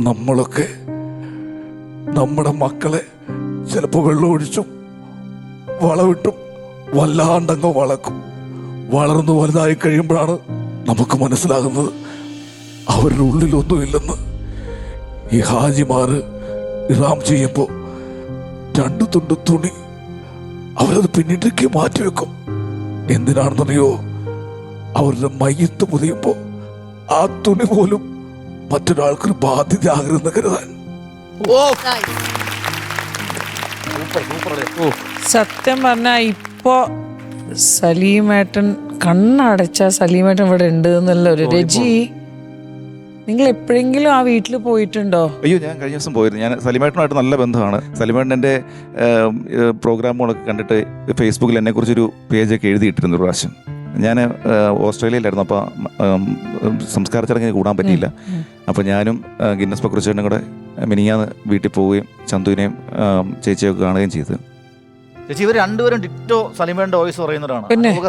നമ്മളൊക്കെ നമ്മുടെ മക്കളെ ചിലപ്പോൾ വെള്ളം ഒഴിച്ചും വളവിട്ടും വല്ലാണ്ടങ്ങ് വളക്കും. വളർന്നു വലുതായി കഴിയുമ്പോഴാണ് നമുക്ക് മനസ്സിലാകുന്നത് അവരുടെ ഉള്ളിലൊന്നുമില്ലെന്ന്. ഈ ഹാജിമാര് ഇറാം ചെയ്യുമ്പോൾ 2 തുണ്ട് തുണി അവരത് പിന്നീടേക്ക് മാറ്റിവെക്കും. എന്തിനാണെന്നറിയോ? അവരുടെ മയ്യത്ത് പൊതിയുമ്പോൾ ആ തുണി പോലും മറ്റൊരാൾക്കൊരു ബാധ്യതയാകരുതെന്ന് കരുതാൻ. സത്യം പറഞ്ഞാൽ ഇപ്പോ സലീമേട്ടൻ കണ്ണടച്ച സലീമേട്ടൻ ഇവിടെ ഉണ്ട് എന്നുള്ള ഒരു രജി, നിങ്ങൾ എപ്പോഴെങ്കിലും ആ വീട്ടിൽ പോയിട്ടുണ്ടോ? അയ്യോ, ഞാൻ കഴിഞ്ഞ ദിവസം പോയിരുന്നു. ഞാൻ സലിമേട്ടനുമായിട്ട് നല്ല ബന്ധമാണ്. സലിമേട്ടൻ എൻ്റെ പ്രോഗ്രാമുകളൊക്കെ കണ്ടിട്ട് ഫേസ്ബുക്കിൽ എന്നെക്കുറിച്ചൊരു പേജൊക്കെ എഴുതിയിട്ടിരുന്നു ഒരു പ്രാവശ്യം. ഞാൻ ഓസ്ട്രേലിയയിലായിരുന്നു, അപ്പോൾ സംസ്കാര ചടങ്ങിന് കൂടാൻ പറ്റിയില്ല. അപ്പോൾ ഞാനും ഗിന്നസ് പക്രുച്ചേട്ടനും കൂടെ മിനിഞ്ഞാന്ന് വീട്ടിൽ പോവുകയും ചന്തുവിനെയും ചേച്ചിയൊക്കെ കാണുകയും ചെയ്തു. ചേച്ചി ഇവർ രണ്ടുപേരും ഡിറ്റോ സലിമേട്ടൻ്റെ വോയിസ് പറയുന്നവരാണ്.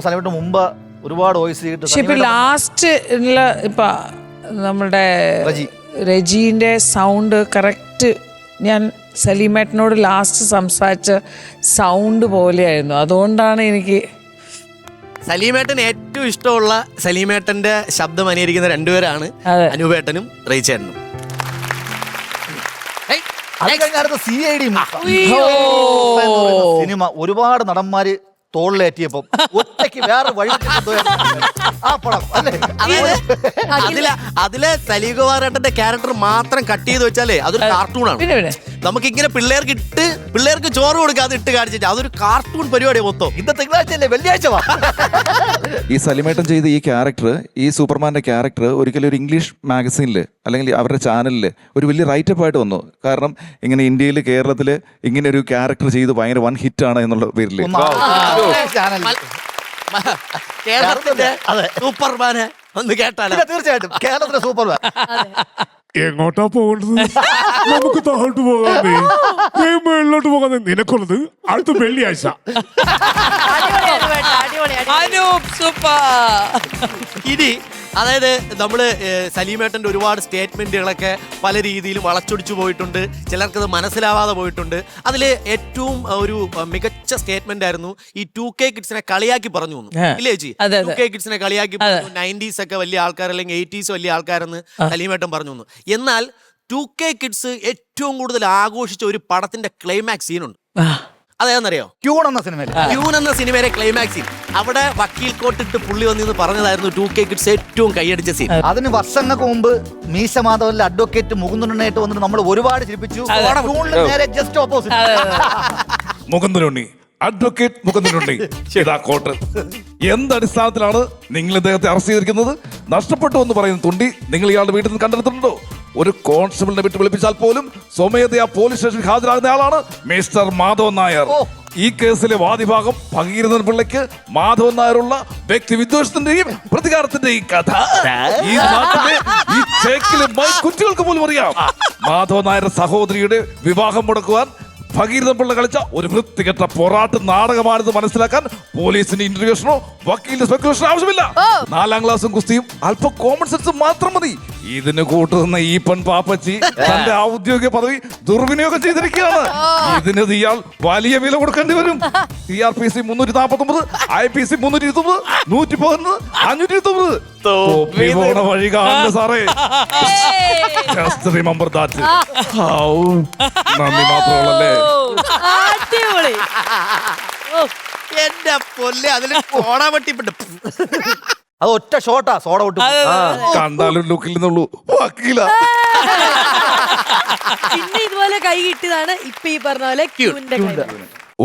സലിമേട്ടൻ മുമ്പ് ഒരുപാട് വോയിസ് ചെയ്തിട്ട് ലാസ്റ്റ് ഇപ്പൊ നമ്മുടെ രജീന്റെ സൗണ്ട് കറക്റ്റ് ഞാൻ സലീമേട്ടനോട് ലാസ്റ്റ് സംസാരിച്ച സൗണ്ട് പോലെയായിരുന്നു. അതുകൊണ്ടാണ് എനിക്ക് സലീമേട്ടൻ ഏറ്റവും ഇഷ്ടമുള്ള സലീമേട്ടന്റെ ശബ്ദം അനുകരിക്കുന്ന 2 പേരാണ് അനുപേട്ടനും റീച്ചേട്ടനും. സിനിമ ഒരുപാട് നടന്മാര് തോളിലേറ്റിയപ്പോ ഒറ്റയ്ക്ക് വേറെ വഴി ആ പടം അതിലെ സലീകുമാരേട്ടന്റെ ക്യാരക്ടർ മാത്രം കട്ട് ചെയ്ത് വെച്ചാലേ അതൊരു കാർട്ടൂണാണ്. നമുക്കിങ്ങനെ പിള്ളേർക്ക് ചോറ് കൊടുക്കാതെ ഇട്ട് കാണിച്ചിട്ട് അതൊരു കാർട്ടൂൺ പരിപാടിയാണ് മൊത്തം. ഇന്ന് തിങ്കളാഴ്ചയല്ലേ, വെള്ളിയാഴ്ച. ഈ സലിമേട്ടൻ ചെയ്ത ഈ ക്യാരക്ടർ, ഈ സൂപ്പർമാൻ്റെ ക്യാരക്ടർ ഒരിക്കലും ഒരു ഇംഗ്ലീഷ് മാഗസീനിൽ അല്ലെങ്കിൽ അവരുടെ ചാനലിൽ ഒരു വലിയ റൈറ്റപ്പ് ആയിട്ട് വന്നു. കാരണം ഇങ്ങനെ ഇന്ത്യയിൽ കേരളത്തിൽ ഇങ്ങനെ ഒരു ക്യാരക്ടർ ചെയ്ത് ഭയങ്കര 1 ഹിറ്റാണ് എന്നുള്ള പേരിൽ കേരളത്തിന്റെ സൂപ്പർമാനെ ഒന്ന് കേട്ടാലോ? തീർച്ചയായിട്ടും കേരളത്തിലെ സൂപ്പർമാൻ. എങ്ങോട്ടാ പോകേണ്ടത്? നമുക്ക് താഴോട്ട് പോകാതെ മേളിലോട്ട് പോകാതെ നിനക്കുള്ളത് അടുത്ത വെള്ളിയാഴ്ച. ഇനി അതായത് നമ്മള് സലീമേട്ടന്റെ ഒരുപാട് സ്റ്റേറ്റ്മെന്റുകളൊക്കെ പല രീതിയിലും വളച്ചൊടിച്ചു പോയിട്ടുണ്ട്. ചിലർക്കത് മനസ്സിലാവാതെ പോയിട്ടുണ്ട്. അതിൽ ഏറ്റവും ഒരു മികച്ച സ്റ്റേറ്റ്മെന്റ് ആയിരുന്നു ഈ 2K കിഡ്സിനെ കളിയാക്കി പറഞ്ഞു ഇല്ലേ ചേച്ചി? 2K കിഡ്സിനെ കളിയാക്കി പറഞ്ഞു. 90s ഒക്കെ വലിയ ആൾക്കാർ അല്ലെങ്കിൽ 80s വലിയ ആൾക്കാരെന്ന് സലീമേട്ടൻ പറഞ്ഞു. എന്നാൽ 2K കിഡ്സ് ഏറ്റവും കൂടുതൽ ആഘോഷിച്ച ഒരു പടത്തിന്റെ ക്ലൈമാക്സ് സീനുണ്ട്. അതേന്നറിയോ? ക്യൂൺ എന്ന സിനിമയിലെ ക്ലൈമാക്സ് സീൻ. അവിടെ വക്കീൽ കോട്ടിട്ട് പുള്ളി വന്നിന്ന് പറഞ്ഞതായിരുന്നു 2K കിഡ്സ് ഏറ്റവും കൈയടിച്ച സീൻ. അതിന് വർഷങ്ങൾക്ക് മുമ്പ് മീശ മാധവനിലെ അഡ്വക്കേറ്റ് മുകുന്ദനായിട്ട് വന്നിട്ട് നമ്മൾ ഒരുപാട് ചിരിപ്പിച്ചു. Just opposite Mukundanunni, advocate Mukundanunni. ഇതാ കോട്ട്. എന്തടിസ്ഥാനത്തിലാണ് നിങ്ങൾ ഇദ്ദേഹത്തെ അറസ്റ്റ് ചെയ്തിരിക്കുന്നത്? നഷ്ടപ്പെട്ടു എന്ന് പറയുന്ന തുണ്ടി നിങ്ങൾ ഇയാളുടെ വീട്ടിൽ നിന്ന് കണ്ടെടുത്തിട്ടുണ്ടോ? ഒരു കോൺസ്റ്റബിളിനെ വിട്ട് വിളിപ്പിച്ചാൽ പോലും സ്വമേധയാ പോലീസ് സ്റ്റേഷനിൽ ഹാജരാകുന്ന ആളാണ് മിസ്റ്റർ മാധവൻ നായർ. ഈ കേസിലെ വാദിഭാഗം ഭഗീരഥൻ പിള്ളയ്ക്ക് മാധവൻ നായരുള്ള വ്യക്തി വിദ്വേഷത്തിന്റെയും പ്രതികാരത്തിന്റെയും കഥ ഈ നാട്ടിലെ ഈ ചേക്കിലെ കുട്ടികൾക്ക് പോലും അറിയാം. മാധവൻ നായരുടെ സഹോദരിയുടെ വിവാഹം മുടക്കുവാൻ ഭഗീരഥൻ പിള്ള കളിച്ച ഒരു വൃത്തികെട്ട പൊറാട്ട് നാടകമാണെന്ന് മനസ്സിലാക്കാൻ പോലീസിന്റെ ഇന്റർവ്യൂഷനോ വക്കീലിന്റെ സ്പെക്കുലേഷനോ ആവശ്യമില്ല. 4ാം ക്ലാസ്സും കുസ്തിയും അല്പം കോമൺ സെൻസ് മാത്രം മതി. ഇതിന് കൂട്ടുന്ന ഈ പാപ്പച്ചി തന്റെ ഔദ്യോഗിക പദവി ദുർവിനിയോഗം ചെയ്തിരിക്കുകയാണ്. ഇതിന് ഇയാൾ വലിയ വില കൊടുക്കേണ്ടി വരും. TRPC 349, IPC 329, 111, 529 പോണ വഴി കാണുന്ന സാറേ. Just remember that. നന്ദി മാത്രമല്ലേ. എന്റെ പൊല്ലേ, അതില് കോടാ വെട്ടിപ്പെട്ടു. അത് ഒറ്റ ഷോട്ടാ, സോഡ വിട്ടു. കണ്ടാലും ലുക്കിൽ നിന്നുള്ളൂ വക്കീല. പിന്നെ ഇതുപോലെ കൈ കിട്ടിയതാണ് ഇപ്പൊ ഈ പറഞ്ഞ പോലെ ക്യൂന്റെ കൈ.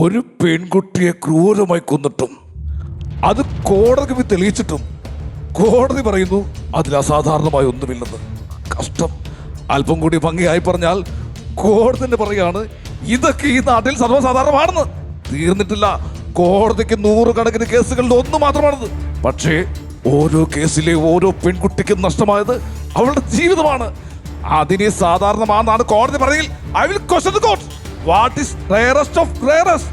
ഒരു പെൺകുട്ടിയെ ക്രൂരമായി കൊന്നിട്ടും അത് കോടതി തെളിയിച്ചിട്ടും കോടതി പറയുന്നു അതിൽ അസാധാരണമായി ഒന്നുമില്ലെന്ന്. കഷ്ടം. അല്പം കൂടി ഭംഗിയായി പറഞ്ഞാൽ കോടതി തന്നെ പറയാണ് ഇതൊക്കെ ഈ നാട്ടിൽ സർവ്വസാധാരണമാണെന്ന്. തീർന്നിട്ടില്ല. കോടതിക്ക് 100 കണക്കിന് കേസുകളിൽ ഒന്ന് മാത്രമാണത്. പക്ഷേ ഓരോ കേസിലെ ഓരോ പെൺകുട്ടിക്കും നഷ്ടമായത് അവളുടെ ജീവിതമാണ്. അതിനെ സാധാരണമാണെന്നാണ് കോടതി പറയിൽ. I will question the court. What is rarest of rarest?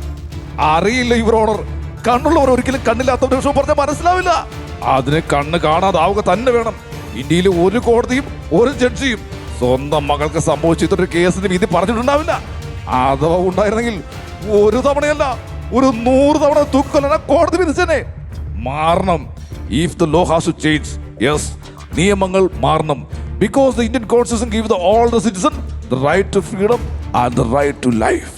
അറിയില്ല യുവർ ഓണർ. കണ്ണുള്ളവർ ഒരിക്കലും കണ്ണില്ലാത്തവരുടെ വിഷയം പറഞ്ഞാൽ മനസ്സിലാവില്ല. അതിന് കണ്ണ് കാണാതാവുക തന്നെ വേണം. ഇന്ത്യയിലെ ഒരു കോടതിയും ഒരു ജഡ്ജിയും സ്വന്തം മകൾക്ക് സംഭവിച്ചിട്ടൊരു കേസിന് വിധി പറഞ്ഞിട്ടുണ്ടാവില്ല. അഥവാ ഉണ്ടായിരുന്നെങ്കിൽ ഒരു തവണയല്ല, ഒരു 100 തവണ തൂക്കൊല്ലണ കോടതി വിധിച്ചനെ. മാറണം. If the law has to change, yes, നിയമങ്ങൾ മാറണം. Because the Indian constitution give the all the citizen the right to freedom and the right to life.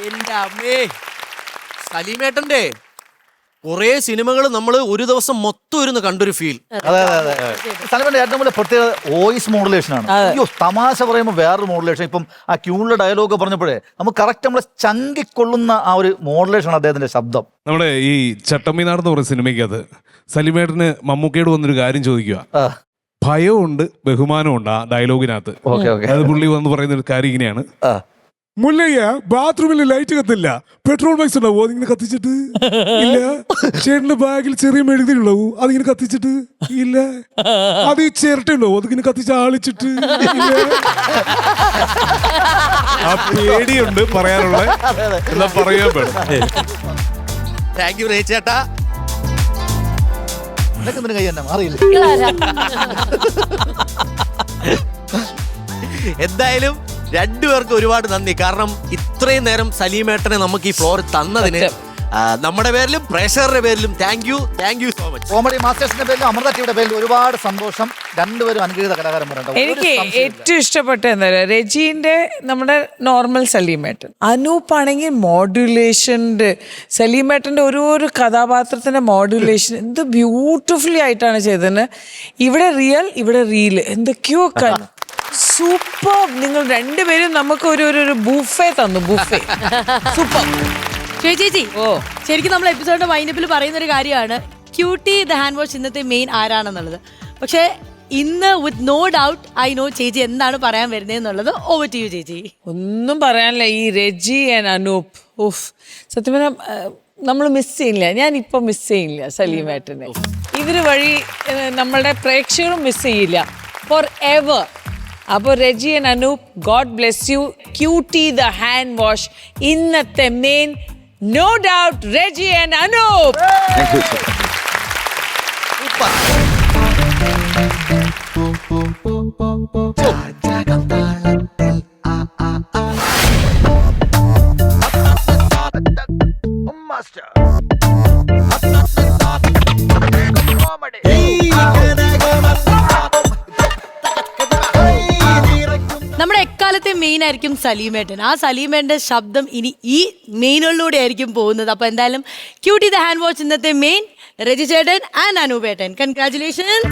എന്റെ അമ്മേ, സലീമേട്ടന്റെ കുറെ സിനിമകൾ നമ്മൾ ഒരു ദിവസം മൊത്തം ഇരുന്ന് കണ്ടൊരു ഫീൽ. അതെ അതെ അതെ. സലീമന്റെ ഏറ്റവും വലിയ പ്രത്യേകത വോയിസ് മോഡുലേഷൻ ആണ്. അയ്യോ, തമാശ പറയുമ്പോൾ വേറൊരു മോഡുലേഷൻ. ഇപ്പം ആ ക്യൂണിലെ ഡയലോഗ് പറഞ്ഞപ്പോഴേ നമുക്ക് കറക്റ്റ് നമ്മളെ ചങ്കിക്കൊള്ളുന്ന ആ ഒരു മോഡുലേഷൻ അദ്ദേഹത്തിന്റെ ശബ്ദം. നമ്മുടെ ഈ ചട്ടമ്പിനാട് എന്ന് പറയുന്ന സിനിമയ്ക്കകത്ത് സലിമേട്ടന് മമ്മൂക്കയോട് വന്നൊരു കാര്യം ചോദിക്കുക. ഭയമുണ്ട് ബഹുമാനമുണ്ട് ആ ഡയലോഗിനകത്ത്. അത് പുള്ളി വന്ന് പറയുന്ന ഒരു കാര്യം ഇങ്ങനെയാണ്: മുല്ലയ്യ, ബാത്റൂമിൽ ലൈറ്റ് കത്തില്ല, പെട്രോൾ ബാഗ്സ് ഉണ്ടാവോ അതിങ്ങനെ കത്തിച്ചിട്ട് ഇല്ല. ചേട്ടന്റെ ബാഗിൽ ചെറിയ മെഴുകുതിരി ഉണ്ടാവൂ അതിങ്ങനെ കത്തിച്ചിട്ട് ഇല്ല. അത് ഈ ചിരട്ട ഉണ്ടാവോ അതിങ്ങനെ കത്തിച്ച് ആളിച്ചിട്ട് ഇല്ല. ആ പേടിയുണ്ട് പറയാനുള്ള, എന്നാ പറയാൻ വേണം. താങ്ക് യു ചേട്ടാ. എന്തായാലും രണ്ടുപേർക്കും ഒരുപാട് നന്ദി. കാരണം ഇത്രയും നേരം സലീമേട്ടനെ നമുക്ക് ഈ ഫ്ലോർ തന്നതിന് നമ്മുടെ പേരിലും പ്രേക്ഷകരുടെ പേരിലും thank you so much. Comedy മാസ്റ്റേഴ്സിന്റെ പേരിലും അമൃത ടിവിയുടെ പേരിലും ഒരുപാട് സന്തോഷം. രണ്ടുപേരും അനുഗ്രഹീത കലാകാരന്മാരുണ്ട്. എനിക്ക് ഏറ്റവും ഇഷ്ടപ്പെട്ട എന്താ പറയുക, രജീന്റെ നമ്മുടെ നോർമൽ സലീമേട്ടൻ, അനൂപ് ആണെങ്കിൽ മോഡുലേഷൻ്റെ, സലീമേട്ടൻ്റെ ഓരോ കഥാപാത്രത്തിന്റെ മോഡുലേഷൻ എന്ത് ബ്യൂട്ടിഫുള്ളി ആയിട്ടാണ് ചെയ്തത്. ഇവിടെ റിയൽ, ഇവിടെ റീൽ, എന്തൊക്കെയോ സൂപ്പർ. നിങ്ങൾ രണ്ടുപേരും നമുക്ക് ഒരു ബൂഫേ തന്നു. Buffet super. ചേച്ചി, ശരിക്കും നമ്മൾ എപ്പിസോഡിന്റെ വൈൻഡപ്പിൽ പറയുന്ന ഒരു കാര്യമാണ് ക്യൂട്ടി ദ ഹാൻഡ് വാഷ് ഇന്നത്തെ മെയിൻ ആരാണെന്നുള്ളത്. പക്ഷേ ഇന്ന് with no doubt I know ചേച്ചി എന്താണ് പറയാൻ വരുന്നതെന്നുള്ളത്. ഓവർ ടു യു ചേച്ചി. ഒന്നും പറയാനില്ല. ഈ രജി ആൻഡ് അനൂപ്, ഓഫ്, സത്യം പറഞ്ഞാൽ നമ്മൾ മിസ് ചെയ്യില്ല. ഞാനിപ്പോൾ മിസ് ചെയ്യില്ല സലീമേട്ടനെ. ഇവര് വഴി നമ്മളുടെ പ്രേക്ഷകരും മിസ് ചെയ്യില്ല ഫോർ എവർ. അപ്പോൾ Reji and Anoop, God bless you. Cutie the hand wash ഇന്നത്തെ main, no doubt, Reji and Anoop. നമ്മുടെ എക്കാലത്തെ മെയിൻ ആയിരിക്കും സലീമേട്ടൻ. ആ സലീമേട്ടന്റെ ശബ്ദം ഇനി ഈ മെയിനുകളിലൂടെ ആയിരിക്കും പോകുന്നത്. അപ്പൊ എന്തായാലും ക്യൂട്ടി ദ ഹാൻഡ് വാഷ് ഇന്നത്തെ മെയിൻ, രജി ചേട്ടൻ ആൻഡ് അനൂപേട്ടൻ, കൺഗ്രാറ്റുലേഷൻസ്.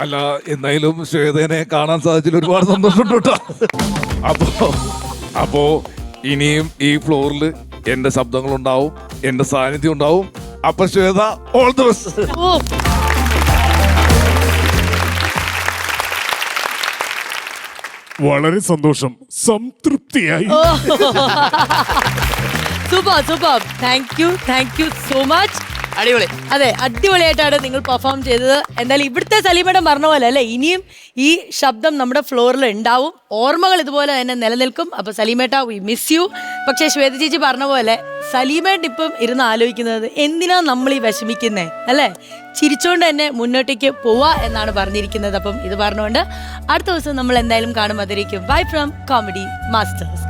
അല്ല, എന്തായാലും ശ്വേതനെ കാണാൻ സാധിച്ചതിൽ ഒരുപാട് സന്തോഷമുണ്ട് കേട്ടോ. അപ്പോ ഇനിയും ഈ ഫ്ലോറിൽ എന്റെ ശബ്ദങ്ങളുണ്ടാവും, എന്റെ സാന്നിധ്യം ഉണ്ടാവും. അപ്പൊ ശ്വേത, ഓൾ ദി ബെസ്റ്റ്. വളരെ സന്തോഷം, സംതൃപ്തിയായി. Super super. Thank you so much. അടിപൊളി. അതെ, അടിപൊളിയായിട്ടാണ് നിങ്ങൾ പെർഫോം ചെയ്തത്. എന്തായാലും ഇവിടുത്തെ സലീമേട്ടൻ പറഞ്ഞ പോലെ അല്ലെ, ഇനിയും ഈ ശബ്ദം നമ്മുടെ ഫ്ലോറിൽ ഉണ്ടാവും, ഓർമ്മകൾ ഇതുപോലെ തന്നെ നിലനിൽക്കും. അപ്പൊ സലീമേട്ട, വി മിസ് യു. പക്ഷെ ശ്വേത ചേച്ചി പറഞ്ഞ പോലെ സലീമേട്ടൻ ഇപ്പം ഇരുന്ന് ആലോചിക്കുന്നത് എന്തിനാ നമ്മൾ ഈ വിഷമിക്കുന്നേ അല്ലെ, ചിരിച്ചോണ്ട് തന്നെ മുന്നോട്ടേക്ക് പോവാ എന്നാണ് പറഞ്ഞിരിക്കുന്നത്. അപ്പം ഇത് പറഞ്ഞുകൊണ്ട് അടുത്ത ദിവസം നമ്മൾ എന്തായാലും കാണും. അതിരിക്കും ബൈ ഫ്രം കോമഡി മാസ്റ്റേഴ്സ്.